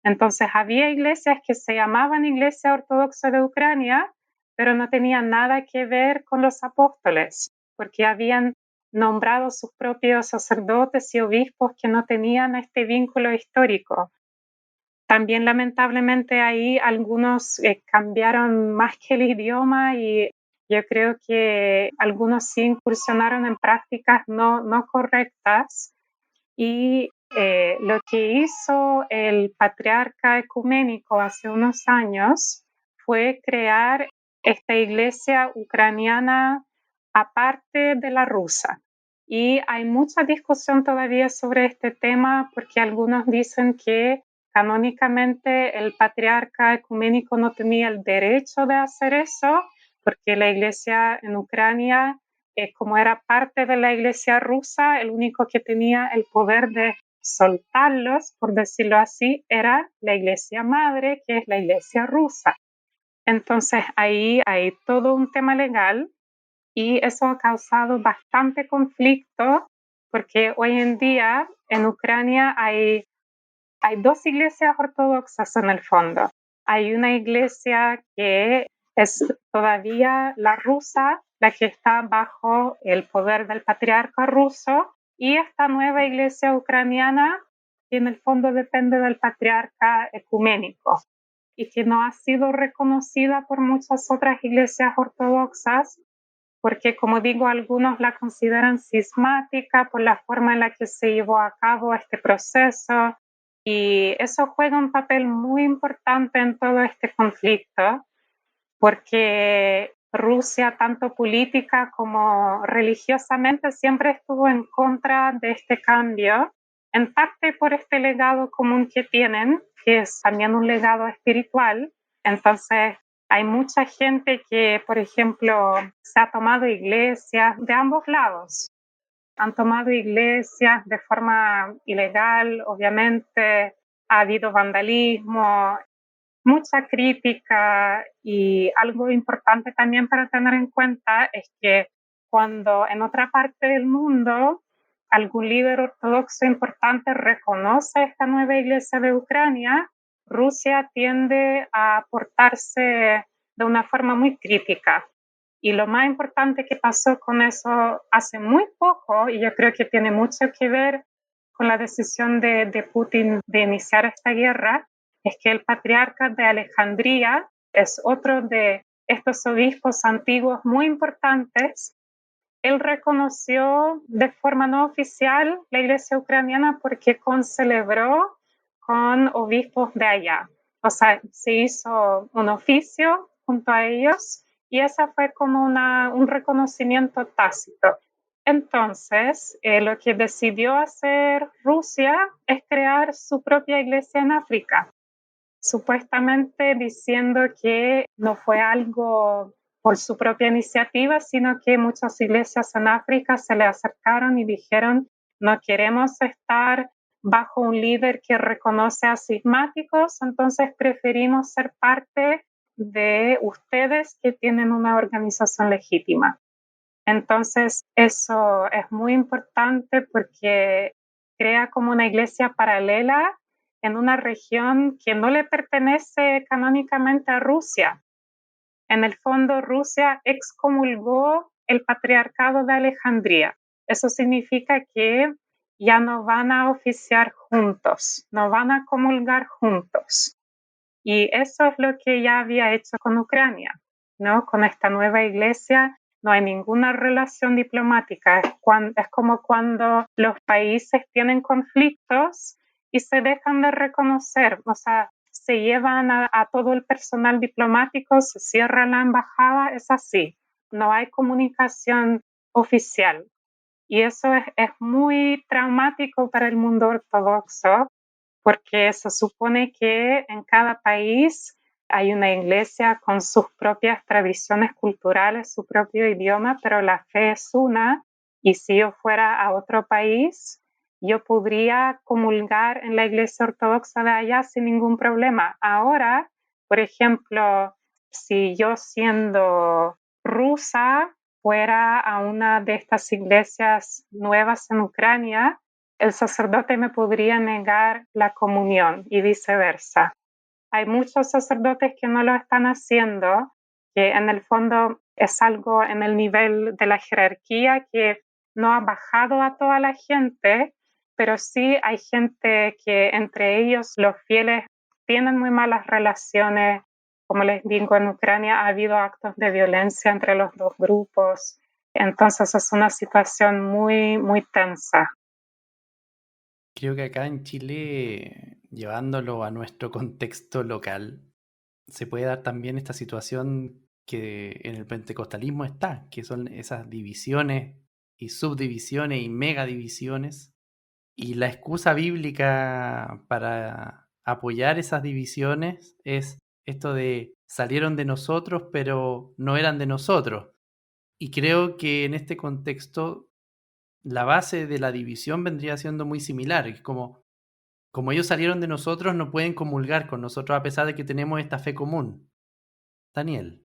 Entonces, había iglesias que se llamaban Iglesia Ortodoxa de Ucrania, pero no tenían nada que ver con los apóstoles, porque habían nombrado sus propios sacerdotes y obispos que no tenían este vínculo histórico. También lamentablemente ahí algunos cambiaron más que el idioma y yo creo que algunos sí incursionaron en prácticas no correctas y lo que hizo el patriarca ecuménico hace unos años fue crear esta iglesia ucraniana aparte de la rusa. Y hay mucha discusión todavía sobre este tema porque algunos dicen que canónicamente el patriarca ecuménico no tenía el derecho de hacer eso porque la iglesia en Ucrania, como era parte de la iglesia rusa, el único que tenía el poder de soltarlos, por decirlo así, era la iglesia madre, que es la iglesia rusa. Entonces ahí hay todo un tema legal y eso ha causado bastante conflicto porque hoy en día en Ucrania hay dos iglesias ortodoxas en el fondo. Hay una iglesia que es todavía la rusa, la que está bajo el poder del patriarca ruso, y esta nueva iglesia ucraniana que en el fondo depende del patriarca ecuménico y que no ha sido reconocida por muchas otras iglesias ortodoxas porque, como digo, algunos la consideran cismática por la forma en la que se llevó a cabo este proceso y eso juega un papel muy importante en todo este conflicto porque Rusia, tanto política como religiosamente, siempre estuvo en contra de este cambio, en parte por este legado común que tienen, que es también un legado espiritual. Entonces, hay mucha gente que, por ejemplo, se ha tomado iglesias de ambos lados. Han tomado iglesias de forma ilegal, obviamente, ha habido vandalismo, mucha crítica y algo importante también para tener en cuenta es que cuando en otra parte del mundo algún líder ortodoxo importante reconoce esta nueva iglesia de Ucrania, Rusia tiende a portarse de una forma muy crítica. Y lo más importante que pasó con eso hace muy poco, y yo creo que tiene mucho que ver con la decisión de Putin de iniciar esta guerra, es que el patriarca de Alejandría es otro de estos obispos antiguos muy importantes. Él reconoció de forma no oficial la iglesia ucraniana porque concelebró con obispos de allá. O sea, se hizo un oficio junto a ellos y esa fue como un reconocimiento tácito. Entonces, lo que decidió hacer Rusia es crear su propia iglesia en África, supuestamente diciendo que no fue algo por su propia iniciativa, sino que muchas iglesias en África se le acercaron y dijeron, no queremos estar bajo un líder que reconoce a cismáticos, entonces preferimos ser parte de ustedes que tienen una organización legítima. Entonces, eso es muy importante porque crea como una iglesia paralela en una región que no le pertenece canónicamente a Rusia. En el fondo, Rusia excomulgó el patriarcado de Alejandría. Eso significa que ya no van a oficiar juntos, no van a comulgar juntos. Y eso es lo que ya había hecho con Ucrania, ¿no? Con esta nueva iglesia no hay ninguna relación diplomática. Es como cuando los países tienen conflictos y se dejan de reconocer, o sea, se llevan a todo el personal diplomático, se cierra la embajada, es así. No hay comunicación oficial. Y eso es muy traumático para el mundo ortodoxo, porque se supone que en cada país hay una iglesia con sus propias tradiciones culturales, su propio idioma, pero la fe es una, y si yo fuera a otro país, yo podría comulgar en la iglesia ortodoxa de allá sin ningún problema. Ahora, por ejemplo, si yo siendo rusa fuera a una de estas iglesias nuevas en Ucrania, el sacerdote me podría negar la comunión y viceversa. Hay muchos sacerdotes que no lo están haciendo, que en el fondo es algo en el nivel de la jerarquía que no ha bajado a toda la gente, pero sí hay gente que entre ellos los fieles tienen muy malas relaciones. Como les digo, en Ucrania ha habido actos de violencia entre los dos grupos, entonces es una situación muy, muy tensa. Creo que acá en Chile, llevándolo a nuestro contexto local, se puede dar también esta situación que en el pentecostalismo está, que son esas divisiones y subdivisiones y megadivisiones. Y la excusa bíblica para apoyar esas divisiones es esto de salieron de nosotros, pero no eran de nosotros. Y creo que en este contexto la base de la división vendría siendo muy similar. Es como ellos salieron de nosotros, no pueden comulgar con nosotros a pesar de que tenemos esta fe común. Daniel.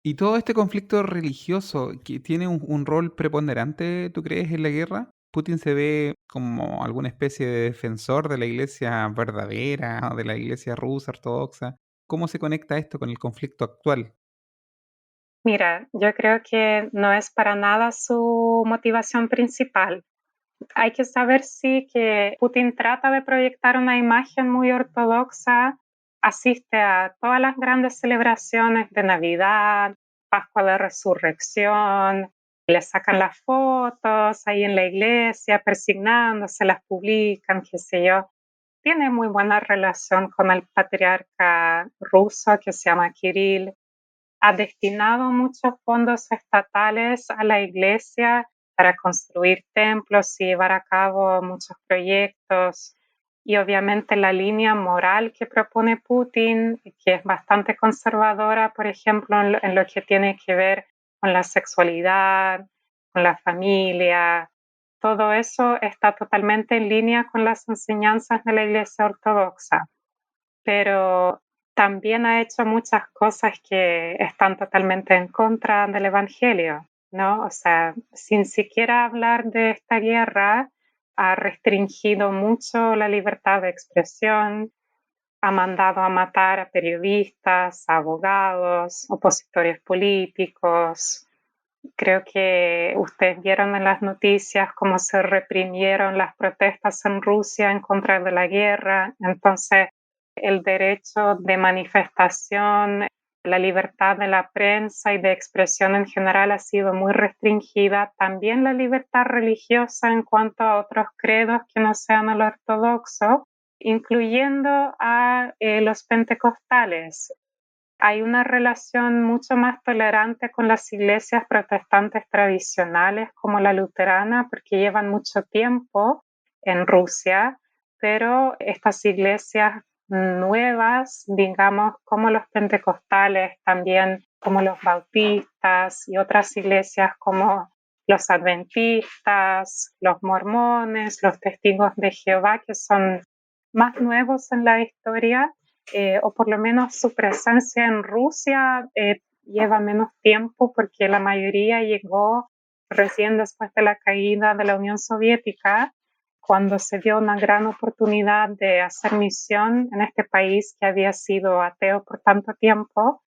¿Y todo este conflicto religioso que tiene un rol preponderante, tú crees, en la guerra? ¿Putin se ve como alguna especie de defensor de la iglesia verdadera o de la iglesia rusa ortodoxa? ¿Cómo se conecta esto con el conflicto actual? Mira, yo creo que no es para nada su motivación principal. Hay que saber sí que Putin trata de proyectar una imagen muy ortodoxa, asiste a todas las grandes celebraciones de Navidad, Pascua de Resurrección, le sacan las fotos ahí en la iglesia persignándose, las publican, qué sé yo. Tiene muy buena relación con el patriarca ruso que se llama Kirill. Ha destinado muchos fondos estatales a la iglesia para construir templos y llevar a cabo muchos proyectos. Y obviamente la línea moral que propone Putin, que es bastante conservadora, por ejemplo, en lo que tiene que ver con la sexualidad, con la familia, todo eso está totalmente en línea con las enseñanzas de la Iglesia Ortodoxa. Pero también ha hecho muchas cosas que están totalmente en contra del Evangelio, ¿no? O sea, sin siquiera hablar de esta guerra, ha restringido mucho la libertad de expresión, ha mandado a matar a periodistas, a abogados, opositores políticos. Creo que ustedes vieron en las noticias cómo se reprimieron las protestas en Rusia en contra de la guerra. Entonces, el derecho de manifestación, la libertad de la prensa y de expresión en general ha sido muy restringida. También la libertad religiosa en cuanto a otros credos que no sean el ortodoxo, incluyendo a los pentecostales. Hay una relación mucho más tolerante con las iglesias protestantes tradicionales como la luterana, porque llevan mucho tiempo en Rusia, pero estas iglesias nuevas, digamos, como los pentecostales, también como los bautistas y otras iglesias como los adventistas, los mormones, los testigos de Jehová, que son más nuevos en la historia, o por lo menos su presencia en Rusia lleva menos tiempo porque la mayoría llegó recién después de la caída de la Unión Soviética, cuando se dio una gran oportunidad de hacer misión en este país que había sido ateo por tanto tiempo.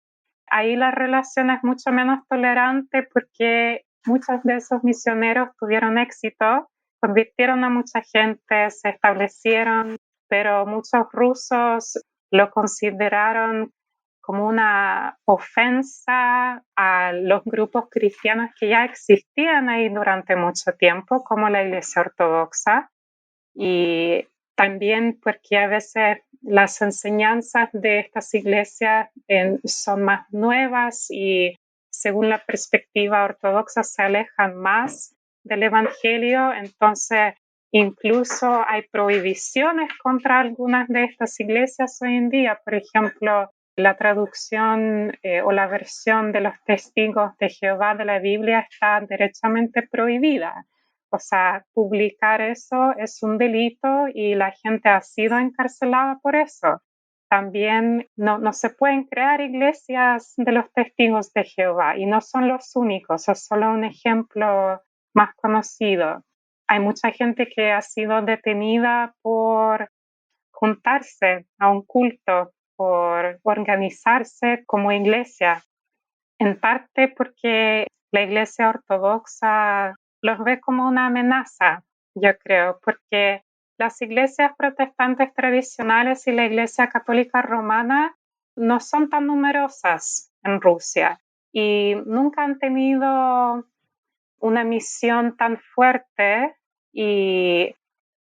Ahí la relación es mucho menos tolerante porque muchos de esos misioneros tuvieron éxito, convirtieron a mucha gente, se establecieron, pero muchos rusos lo consideraron como una ofensa a los grupos cristianos que ya existían ahí durante mucho tiempo, como la Iglesia Ortodoxa, y también porque a veces las enseñanzas de estas iglesias son más nuevas y según la perspectiva ortodoxa se alejan más del Evangelio, entonces incluso hay prohibiciones contra algunas de estas iglesias hoy en día. Por ejemplo, la traducción o la versión de los testigos de Jehová de la Biblia está derechamente prohibida. O sea, publicar eso es un delito y la gente ha sido encarcelada por eso. También no se pueden crear iglesias de los testigos de Jehová y no son los únicos, es solo un ejemplo más conocido. Hay mucha gente que ha sido detenida por juntarse a un culto, por organizarse como iglesia, en parte porque la iglesia ortodoxa los ve como una amenaza, yo creo, porque las iglesias protestantes tradicionales y la iglesia católica romana no son tan numerosas en Rusia y nunca han tenido una misión tan fuerte. Y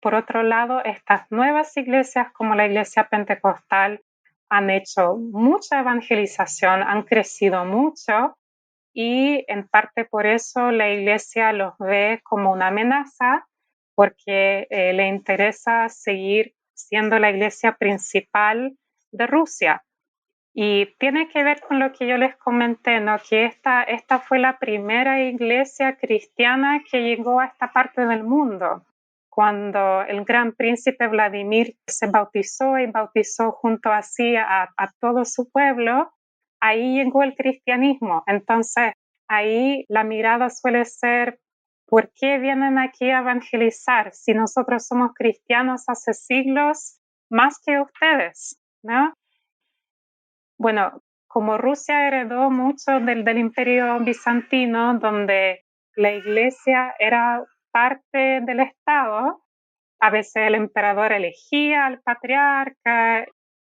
por otro lado, estas nuevas iglesias como la iglesia pentecostal han hecho mucha evangelización, han crecido mucho y en parte por eso la iglesia los ve como una amenaza porque le interesa seguir siendo la iglesia principal de Rusia. Y tiene que ver con lo que yo les comenté, ¿no? Que esta fue la primera iglesia cristiana que llegó a esta parte del mundo. Cuando el gran príncipe Vladimir se bautizó y bautizó junto a sí a todo su pueblo, ahí llegó el cristianismo. Entonces, ahí la mirada suele ser, ¿por qué vienen aquí a evangelizar si nosotros somos cristianos hace siglos más que ustedes, ¿no? Bueno, como Rusia heredó mucho del Imperio Bizantino, donde la iglesia era parte del Estado, a veces el emperador elegía al patriarca,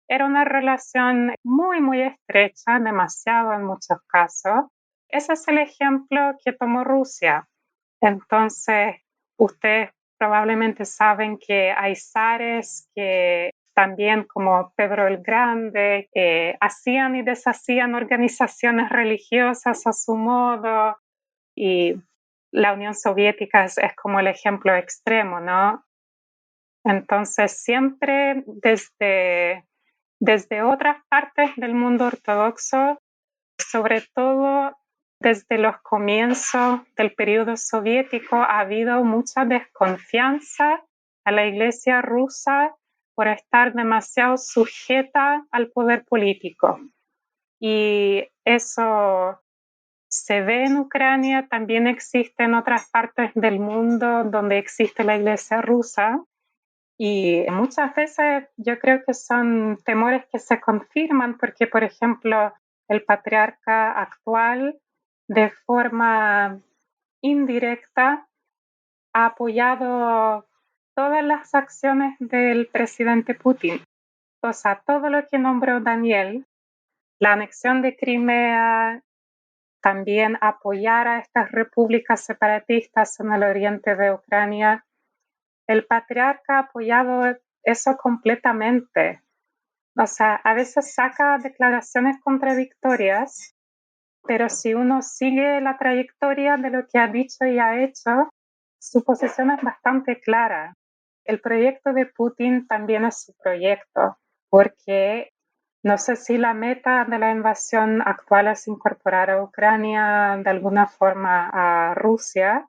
era una relación muy, muy estrecha, demasiado en muchos casos. Ese es el ejemplo que tomó Rusia. Entonces, ustedes probablemente saben que hay zares que también como Pedro el Grande, hacían y deshacían organizaciones religiosas a su modo, y la Unión Soviética es como el ejemplo extremo, ¿no? Entonces, siempre desde otras partes del mundo ortodoxo, sobre todo desde los comienzos del periodo soviético, ha habido mucha desconfianza a la iglesia rusa por estar demasiado sujeta al poder político. Y eso se ve en Ucrania, también existe en otras partes del mundo donde existe la iglesia rusa. Y muchas veces yo creo que son temores que se confirman porque, por ejemplo, el patriarca actual, de forma indirecta, ha apoyado todas las acciones del presidente Putin. O sea, todo lo que nombró Daniel, la anexión de Crimea, también apoyar a estas repúblicas separatistas en el oriente de Ucrania, el patriarca ha apoyado eso completamente. O sea, a veces saca declaraciones contradictorias, pero si uno sigue la trayectoria de lo que ha dicho y ha hecho, su posición es bastante clara. El proyecto de Putin también es su proyecto, porque no sé si la meta de la invasión actual es incorporar a Ucrania de alguna forma a Rusia,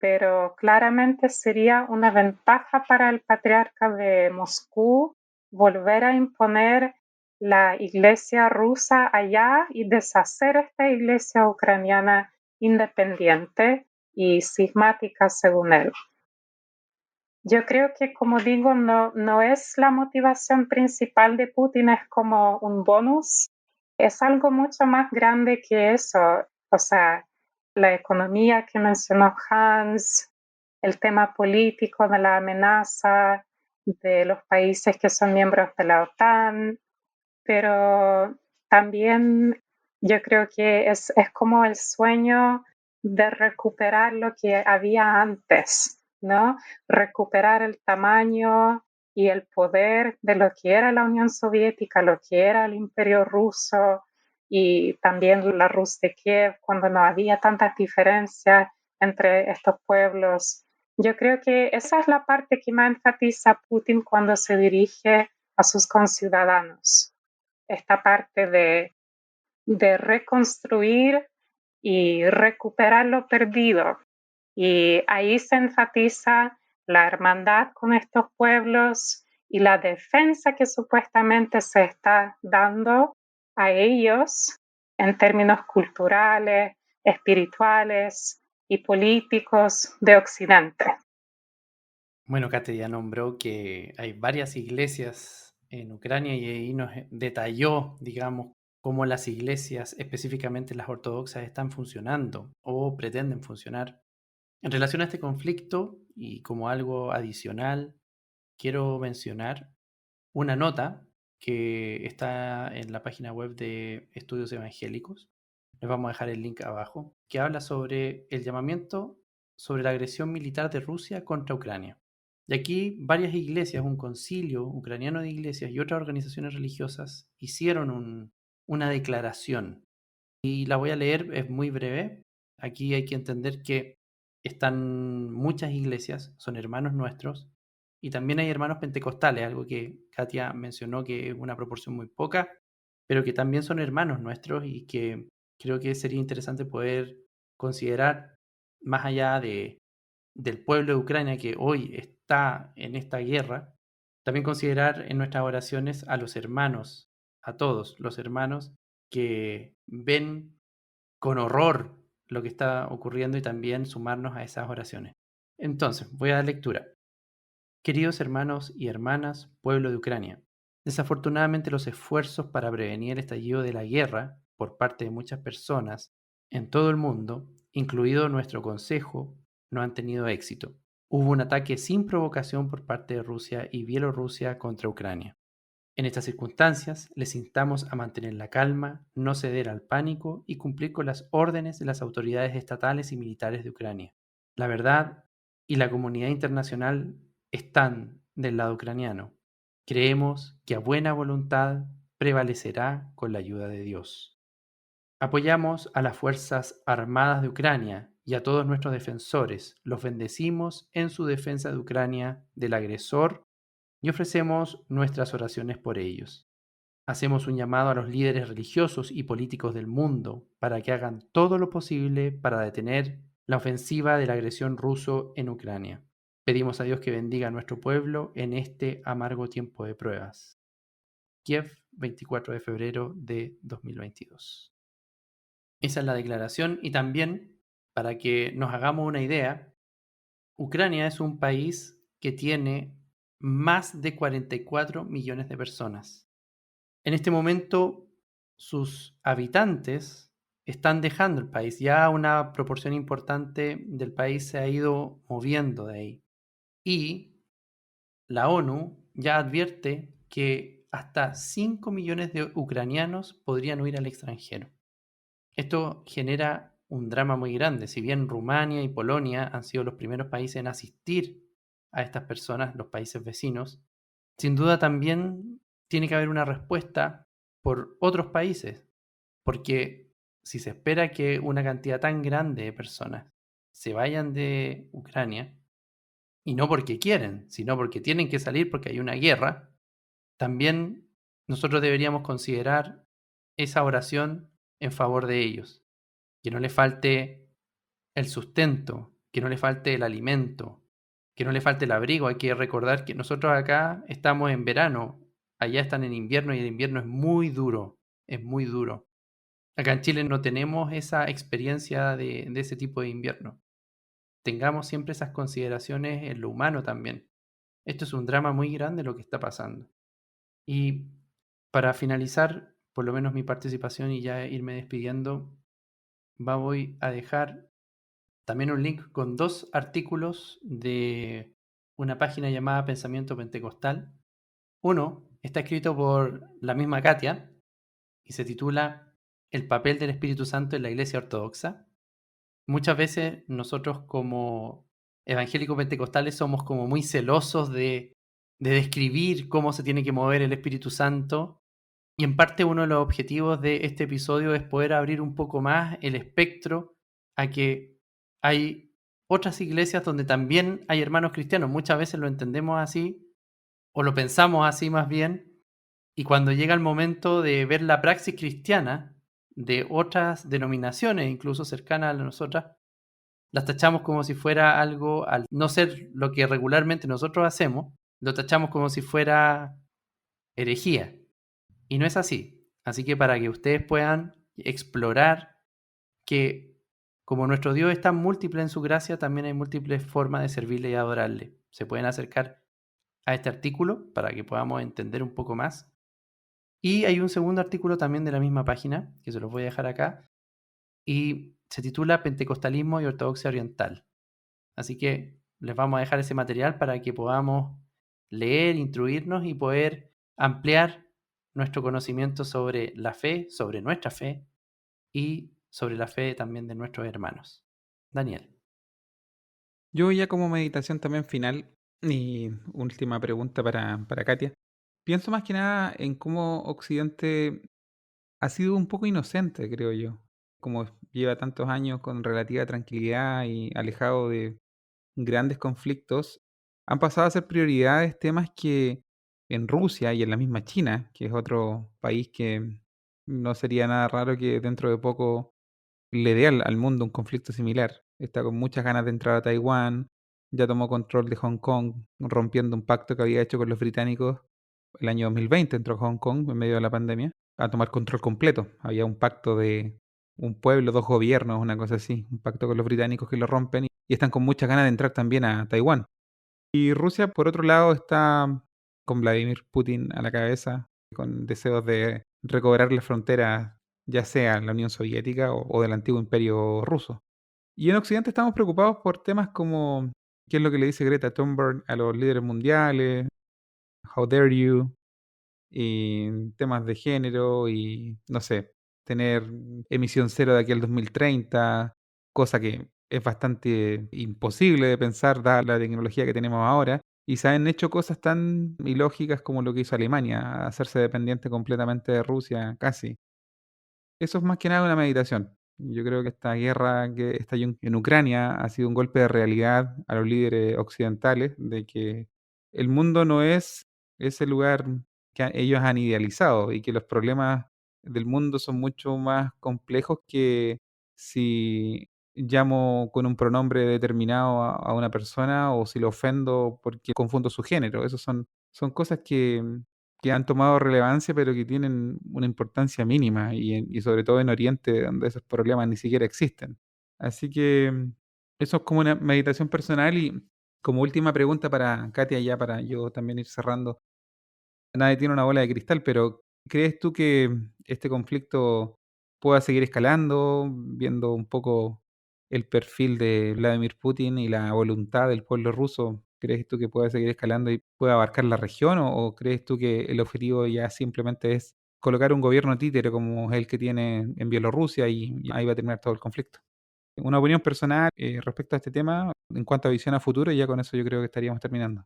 pero claramente sería una ventaja para el patriarca de Moscú volver a imponer la iglesia rusa allá y deshacer esta iglesia ucraniana independiente y cismática según él. Yo creo que, como digo, no es la motivación principal de Putin, es como un bonus, es algo mucho más grande que eso. O sea, la economía que mencionó Hans, el tema político de la amenaza de los países que son miembros de la OTAN, pero también yo creo que es como el sueño de recuperar lo que había antes, ¿no? Recuperar el tamaño y el poder de lo que era la Unión Soviética, lo que era el Imperio Ruso y también la Rus de Kiev, cuando no había tantas diferencias entre estos pueblos. Yo creo que esa es la parte que más enfatiza Putin cuando se dirige a sus conciudadanos, esta parte de reconstruir y recuperar lo perdido. Y ahí se enfatiza la hermandad con estos pueblos y la defensa que supuestamente se está dando a ellos en términos culturales, espirituales y políticos de Occidente. Bueno, Kate ya nombró que hay varias iglesias en Ucrania y ahí nos detalló, digamos, cómo las iglesias, específicamente las ortodoxas, están funcionando o pretenden funcionar. En relación a este conflicto y como algo adicional, quiero mencionar una nota que está en la página web de Estudios Evangélicos. Les vamos a dejar el link abajo, que habla sobre el llamamiento sobre la agresión militar de Rusia contra Ucrania. Y aquí varias iglesias, un concilio ucraniano de iglesias y otras organizaciones religiosas hicieron una declaración. Y la voy a leer, es muy breve. Aquí hay que entender que están muchas iglesias, son hermanos nuestros, y también hay hermanos pentecostales, algo que Katia mencionó que es una proporción muy poca, pero que también son hermanos nuestros y que creo que sería interesante poder considerar, más allá del pueblo de Ucrania que hoy está en esta guerra, también considerar en nuestras oraciones a los hermanos, a todos los hermanos que ven con horror lo que está ocurriendo y también sumarnos a esas oraciones. Entonces, voy a dar lectura. Queridos hermanos y hermanas, pueblo de Ucrania, desafortunadamente los esfuerzos para prevenir el estallido de la guerra por parte de muchas personas en todo el mundo, incluido nuestro Consejo, no han tenido éxito. Hubo un ataque sin provocación por parte de Rusia y Bielorrusia contra Ucrania. En estas circunstancias, les instamos a mantener la calma, no ceder al pánico y cumplir con las órdenes de las autoridades estatales y militares de Ucrania. La verdad y la comunidad internacional están del lado ucraniano. Creemos que a buena voluntad prevalecerá con la ayuda de Dios. Apoyamos a las Fuerzas Armadas de Ucrania y a todos nuestros defensores. Los bendecimos en su defensa de Ucrania del agresor y ofrecemos nuestras oraciones por ellos. Hacemos un llamado a los líderes religiosos y políticos del mundo para que hagan todo lo posible para detener la ofensiva de la agresión ruso en Ucrania. Pedimos a Dios que bendiga a nuestro pueblo en este amargo tiempo de pruebas. Kiev, 24 de febrero de 2022. Esa es la declaración y también, para que nos hagamos una idea, Ucrania es un país que tiene más de 44 millones de personas. En este momento, sus habitantes están dejando el país. Ya una proporción importante del país se ha ido moviendo de ahí. Y la ONU ya advierte que hasta 5 millones de ucranianos podrían huir al extranjero. Esto genera un drama muy grande. Si bien Rumania y Polonia han sido los primeros países en asistir a estas personas, los países vecinos, sin duda también tiene que haber una respuesta por otros países, porque si se espera que una cantidad tan grande de personas se vayan de Ucrania, y no porque quieren, sino porque tienen que salir porque hay una guerra, también nosotros deberíamos considerar esa oración en favor de ellos. Que no les falte el sustento, que no les falte el alimento, que no les falte el abrigo. Hay que recordar que nosotros acá estamos en verano, allá están en invierno y el invierno es muy duro, es muy duro. Acá en Chile no tenemos esa experiencia de ese tipo de invierno. Tengamos siempre esas consideraciones en lo humano también. Esto es un drama muy grande lo que está pasando. Y para finalizar, por lo menos mi participación y ya irme despidiendo, voy a dejar también un link con 2 artículos de una página llamada Pensamiento Pentecostal. Uno está escrito por la misma Katia y se titula El papel del Espíritu Santo en la Iglesia Ortodoxa. Muchas veces nosotros como evangélicos pentecostales somos como muy celosos de describir cómo se tiene que mover el Espíritu Santo. Y en parte uno de los objetivos de este episodio es poder abrir un poco más el espectro a que hay otras iglesias donde también hay hermanos cristianos. Muchas veces lo entendemos así, o lo pensamos así más bien, y cuando llega el momento de ver la praxis cristiana de otras denominaciones, incluso cercanas a nosotras, las tachamos como si fuera algo, al no ser lo que regularmente nosotros hacemos, lo tachamos como si fuera herejía. Y no es así. Así que para que ustedes puedan explorar que como nuestro Dios es tan múltiple en su gracia, también hay múltiples formas de servirle y adorarle. Se pueden acercar a este artículo para que podamos entender un poco más. Y hay un segundo artículo también de la misma página, que se los voy a dejar acá, y se titula Pentecostalismo y Ortodoxia Oriental. Así que les vamos a dejar ese material para que podamos leer, instruirnos y poder ampliar nuestro conocimiento sobre la fe, sobre nuestra fe y sobre la fe también de nuestros hermanos. Daniel. Yo ya como meditación también final y última pregunta para Katia. Pienso más que nada en cómo Occidente ha sido un poco inocente, creo yo. Como lleva tantos años con relativa tranquilidad y alejado de grandes conflictos, han pasado a ser prioridades temas que en Rusia y en la misma China, que es otro país que no sería nada raro que dentro de poco le dé al mundo un conflicto similar. Está con muchas ganas de entrar a Taiwán, ya tomó control de Hong Kong, rompiendo un pacto que había hecho con los británicos el año 2020, entró a Hong Kong en medio de la pandemia, a tomar control completo. Había un pacto de un pueblo, dos gobiernos, una cosa así, un pacto con los británicos que lo rompen y están con muchas ganas de entrar también a Taiwán. Y Rusia, por otro lado, está con Vladimir Putin a la cabeza, con deseos de recobrar las fronteras, ya sea la Unión Soviética o del antiguo imperio ruso. Y en Occidente estamos preocupados por temas como qué es lo que le dice Greta Thunberg a los líderes mundiales, how dare you, y temas de género y, no sé, tener emisión cero de aquí al 2030, cosa que es bastante imposible de pensar dada la tecnología que tenemos ahora. Y se han hecho cosas tan ilógicas como lo que hizo Alemania, hacerse dependiente completamente de Rusia, casi. Eso es más que nada una meditación. Yo creo que esta guerra que estalló en Ucrania ha sido un golpe de realidad a los líderes occidentales de que el mundo no es ese lugar que ellos han idealizado y que los problemas del mundo son mucho más complejos que si llamo con un pronombre determinado a una persona o si lo ofendo porque confundo su género. Esos son cosas que han tomado relevancia, pero que tienen una importancia mínima y sobre todo en Oriente, donde esos problemas ni siquiera existen. Así que eso es como una meditación personal y Como última pregunta para Katia, ya para yo también ir cerrando. Nadie tiene una bola de cristal, pero ¿crees tú que este conflicto pueda seguir escalando, viendo un poco el perfil de Vladimir Putin y la voluntad del pueblo ruso? ¿Crees tú que pueda seguir escalando y pueda abarcar la región o crees tú que el objetivo ya simplemente es colocar un gobierno títere como el que tiene en Bielorrusia y ahí va a terminar todo el conflicto? Una opinión personal respecto a este tema en cuanto a visión a futuro y ya con eso yo creo que estaríamos terminando.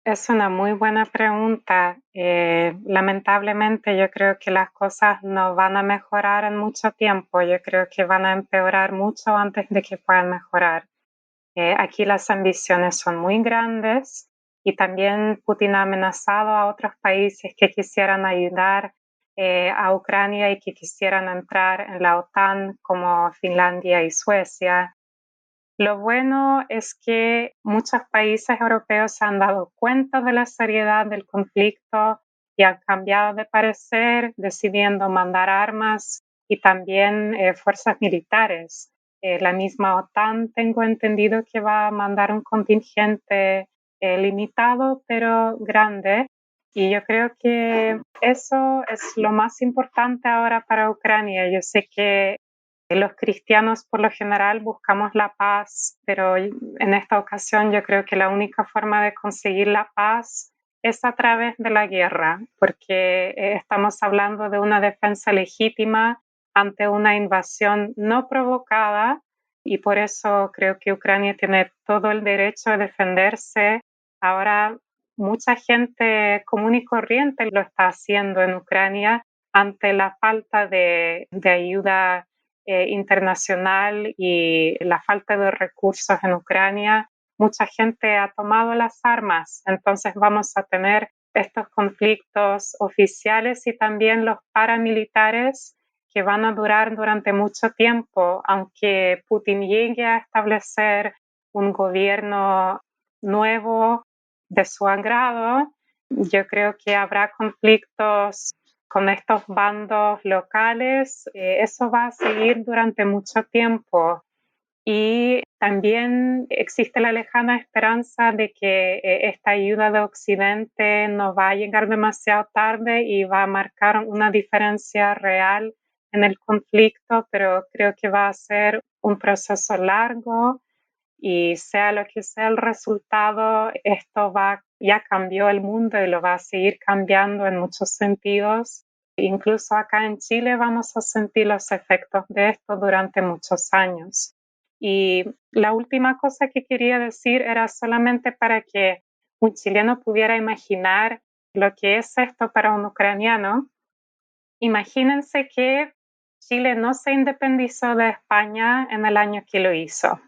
Es una muy buena pregunta. Lamentablemente yo creo que las cosas no van a mejorar en mucho tiempo. Yo creo que van a empeorar mucho antes de que puedan mejorar. Aquí las ambiciones son muy grandes y también Putin ha amenazado a otros países que quisieran ayudar a Ucrania y que quisieran entrar en la OTAN como Finlandia y Suecia. Lo bueno es que muchos países europeos se han dado cuenta de la seriedad del conflicto y han cambiado de parecer, decidiendo mandar armas y también fuerzas militares. La misma OTAN, tengo entendido que va a mandar un contingente limitado pero grande. Y yo creo que eso es lo más importante ahora para Ucrania. Yo sé que los cristianos por lo general buscamos la paz, pero en esta ocasión yo creo que la única forma de conseguir la paz es a través de la guerra, porque estamos hablando de una defensa legítima ante una invasión no provocada y por eso creo que Ucrania tiene todo el derecho a defenderse. Ahora mucha gente común y corriente lo está haciendo en Ucrania ante la falta de ayuda internacional y la falta de recursos en Ucrania. Mucha gente ha tomado las armas, entonces vamos a tener estos conflictos oficiales y también los paramilitares que van a durar durante mucho tiempo, aunque Putin llegue a establecer un gobierno nuevo de su agrado. Yo creo que habrá conflictos con estos bandos locales. Eso va a seguir durante mucho tiempo. Y también existe la lejana esperanza de que esta ayuda de Occidente no va a llegar demasiado tarde y va a marcar una diferencia real en el conflicto, pero creo que va a ser un proceso largo y sea lo que sea el resultado, ya cambió el mundo y lo va a seguir cambiando en muchos sentidos. Incluso acá en Chile vamos a sentir los efectos de esto durante muchos años. Y la última cosa que quería decir era solamente para que un chileno pudiera imaginar lo que es esto para un ucraniano. Imagínense que Chile no se independizó de España en el año que lo hizo,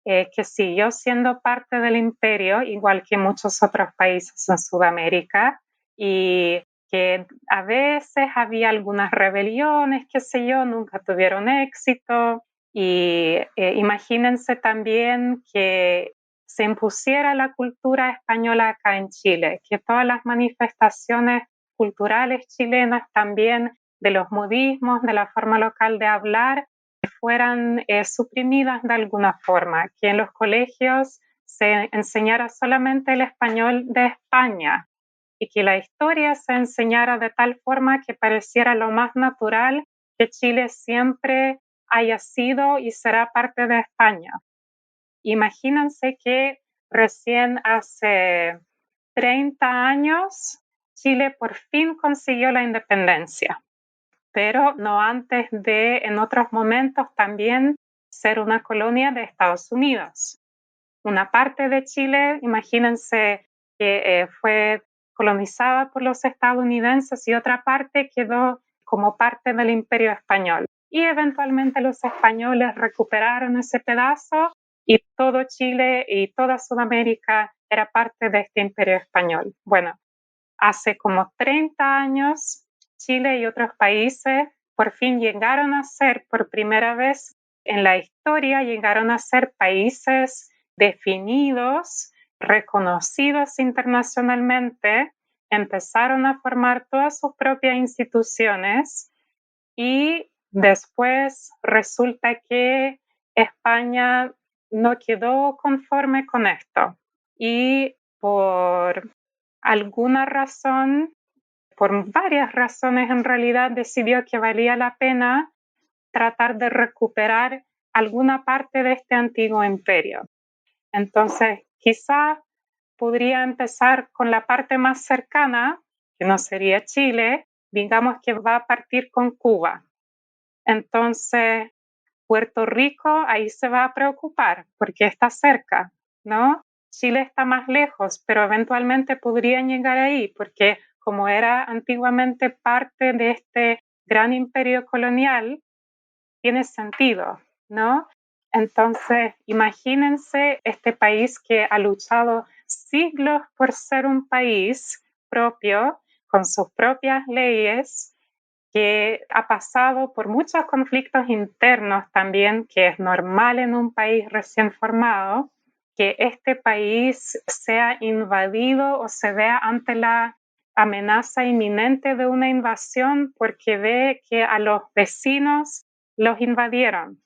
que siguió siendo parte del imperio, igual que muchos otros países en Sudamérica, y que a veces había algunas rebeliones, qué sé yo, nunca tuvieron éxito. Y imagínense también que se impusiera la cultura española acá en Chile, que todas las manifestaciones culturales chilenas también de los modismos, de la forma local de hablar, fueran suprimidas de alguna forma, que en los colegios se enseñara solamente el español de España y que la historia se enseñara de tal forma que pareciera lo más natural que Chile siempre haya sido y será parte de España. Imagínense que recién hace 30 años Chile por fin consiguió la independencia, pero no antes de, en otros momentos también, ser una colonia de Estados Unidos. Una parte de Chile, imagínense que fue colonizada por los estadounidenses y otra parte quedó como parte del Imperio Español. Y eventualmente los españoles recuperaron ese pedazo y todo Chile y toda Sudamérica era parte de este Imperio Español. Bueno, hace como 30 años, Chile y otros países por fin llegaron a ser, por primera vez en la historia, llegaron a ser países definidos, reconocidos internacionalmente, empezaron a formar todas sus propias instituciones y después resulta que España no quedó conforme con esto y por alguna razón, por varias razones en realidad, decidió que valía la pena tratar de recuperar alguna parte de este antiguo imperio. Entonces, quizá podría empezar con la parte más cercana, que no sería Chile, digamos que va a partir con Cuba. Entonces, Puerto Rico ahí se va a preocupar porque está cerca, ¿no? Chile está más lejos, pero eventualmente podrían llegar ahí porque como era antiguamente parte de este gran imperio colonial, tiene sentido, ¿no? Entonces, imagínense este país que ha luchado siglos por ser un país propio, con sus propias leyes, que ha pasado por muchos conflictos internos también, que es normal en un país recién formado, que este país sea invadido o se vea ante la amenaza inminente de una invasión porque ve que a los vecinos los invadieron.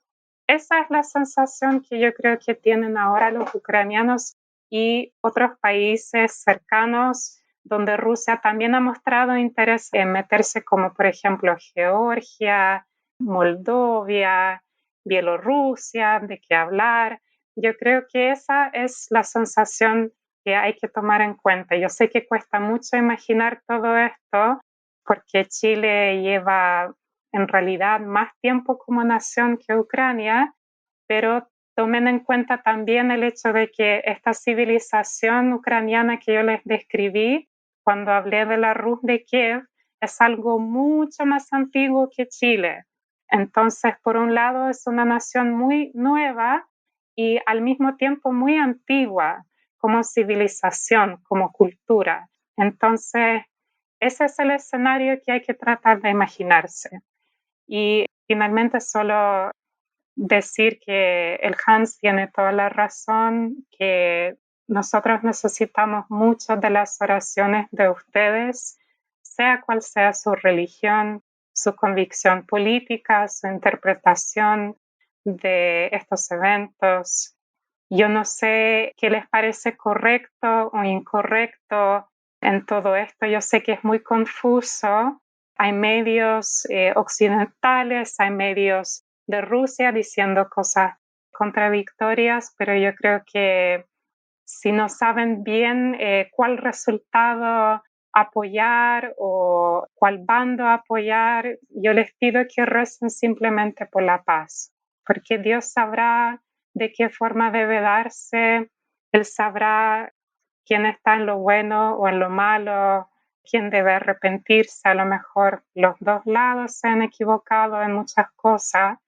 Esa es la sensación que yo creo que tienen ahora los ucranianos y otros países cercanos donde Rusia también ha mostrado interés en meterse, como por ejemplo Georgia, Moldovia, Bielorrusia, de qué hablar. Yo creo que esa es la sensación que hay que tomar en cuenta. Yo sé que cuesta mucho imaginar todo esto porque Chile lleva en realidad más tiempo como nación que Ucrania, pero tomen en cuenta también el hecho de que esta civilización ucraniana que yo les describí cuando hablé de la Rus de Kiev es algo mucho más antiguo que Chile. Entonces, por un lado, es una nación muy nueva y al mismo tiempo muy antigua como civilización, como cultura. Entonces, ese es el escenario que hay que tratar de imaginarse. Y finalmente solo decir que el Hans tiene toda la razón, que nosotros necesitamos mucho de las oraciones de ustedes, sea cual sea su religión, su convicción política, su interpretación de estos eventos. Yo no sé qué les parece correcto o incorrecto en todo esto. Yo sé que es muy confuso. Hay medios occidentales, hay medios de Rusia diciendo cosas contradictorias, pero yo creo que si no saben bien cuál resultado apoyar o cuál bando apoyar, yo les pido que recen simplemente por la paz, porque Dios sabrá de qué forma debe darse, Él sabrá quién está en lo bueno o en lo malo, quién debe arrepentirse. A lo mejor los dos lados se han equivocado en muchas cosas,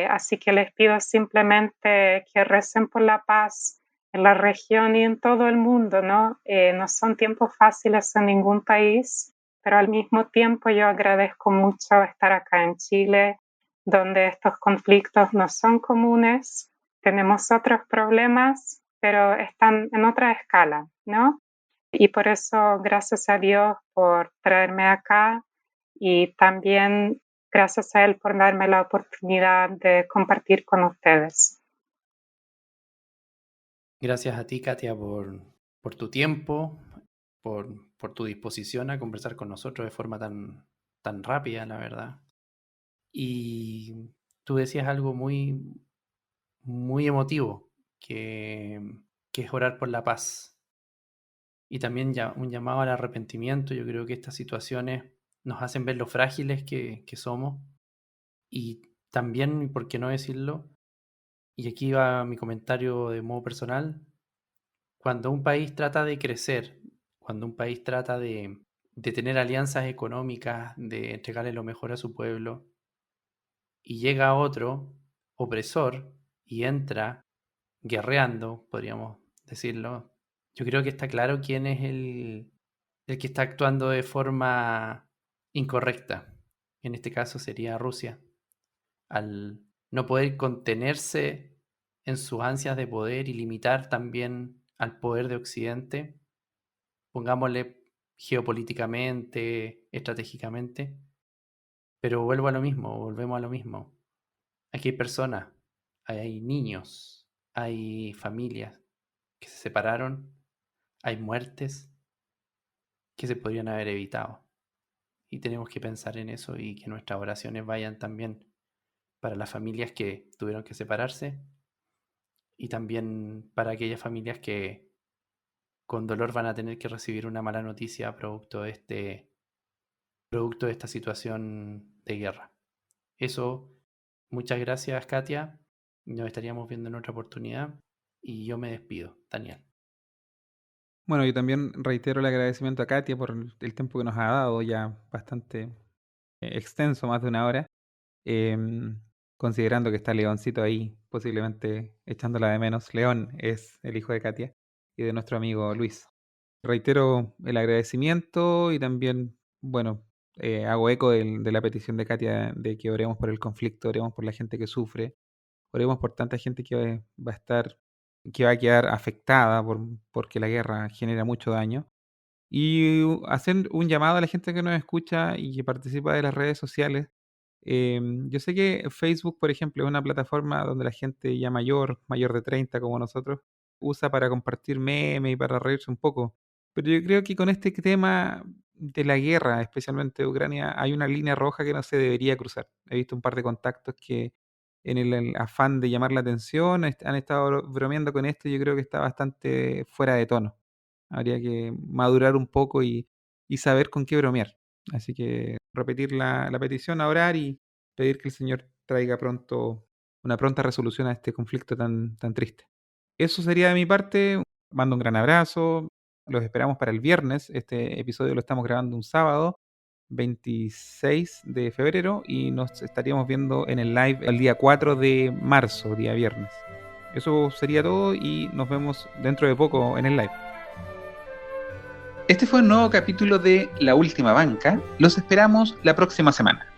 así que les pido simplemente que recen por la paz en la región y en todo el mundo, ¿no? No son tiempos fáciles en ningún país, pero al mismo tiempo yo agradezco mucho estar acá en Chile, donde estos conflictos no son comunes, tenemos otros problemas, pero están en otra escala, ¿no? Y por eso, gracias a Dios por traerme acá y también gracias a Él por darme la oportunidad de compartir con ustedes. Gracias a ti, Katia, por tu tiempo, por tu disposición a conversar con nosotros de forma tan rápida, la verdad. Y tú decías algo muy emotivo, que es orar por la paz. Y también ya un llamado al arrepentimiento. Yo creo que estas situaciones nos hacen ver lo frágiles que somos. Y también, por qué no decirlo, y aquí va mi comentario de modo personal, cuando un país trata de crecer, cuando un país trata de tener alianzas económicas, de entregarle lo mejor a su pueblo, y llega otro opresor y entra guerreando, podríamos decirlo, yo creo que está claro quién es el que está actuando de forma incorrecta. En este caso sería Rusia. Al no poder contenerse en sus ansias de poder y limitar también al poder de Occidente, pongámosle geopolíticamente, estratégicamente, pero vuelvo a lo mismo, volvemos a lo mismo. Aquí hay personas, hay niños, hay familias que se separaron, hay muertes que se podrían haber evitado. Y tenemos que pensar en eso y que nuestras oraciones vayan también para las familias que tuvieron que separarse y también para aquellas familias que con dolor van a tener que recibir una mala noticia producto de esta situación de guerra. Eso, muchas gracias, Katia. Nos estaríamos viendo en otra oportunidad y yo me despido, Daniel. Bueno, yo también reitero el agradecimiento a Katia por el tiempo que nos ha dado, ya bastante extenso, más de una hora, em, considerando que está Leoncito ahí, posiblemente echándola de menos. León es el hijo de Katia y de nuestro amigo Luis. Reitero el agradecimiento y también, bueno, hago eco de la petición de Katia de que oremos por el conflicto, oremos por la gente que sufre, oremos por tanta gente que va a estar, que va a quedar afectada porque la guerra genera mucho daño. Y hacer un llamado a la gente que nos escucha y que participa de las redes sociales. Yo sé que Facebook, por ejemplo, es una plataforma donde la gente ya mayor de 30 como nosotros, usa para compartir memes y para reírse un poco. Pero yo creo que con este tema de la guerra, especialmente de Ucrania, hay una línea roja que no se debería cruzar. He visto un par de contactos que en el afán de llamar la atención han estado bromeando con esto y yo creo que está bastante fuera de tono. Habría que madurar un poco y saber con qué bromear. Así que repetir la petición a orar y pedir que el Señor traiga pronto una pronta resolución a este conflicto tan triste. Eso sería de mi parte. Mando un gran abrazo. Los esperamos para el viernes. Este episodio lo estamos grabando un sábado, 26 de febrero, y nos estaríamos viendo en el live el día 4 de marzo, día viernes. Eso sería todo y nos vemos dentro de poco en el live. Este fue un nuevo capítulo de La Última Banca. Los esperamos la próxima semana.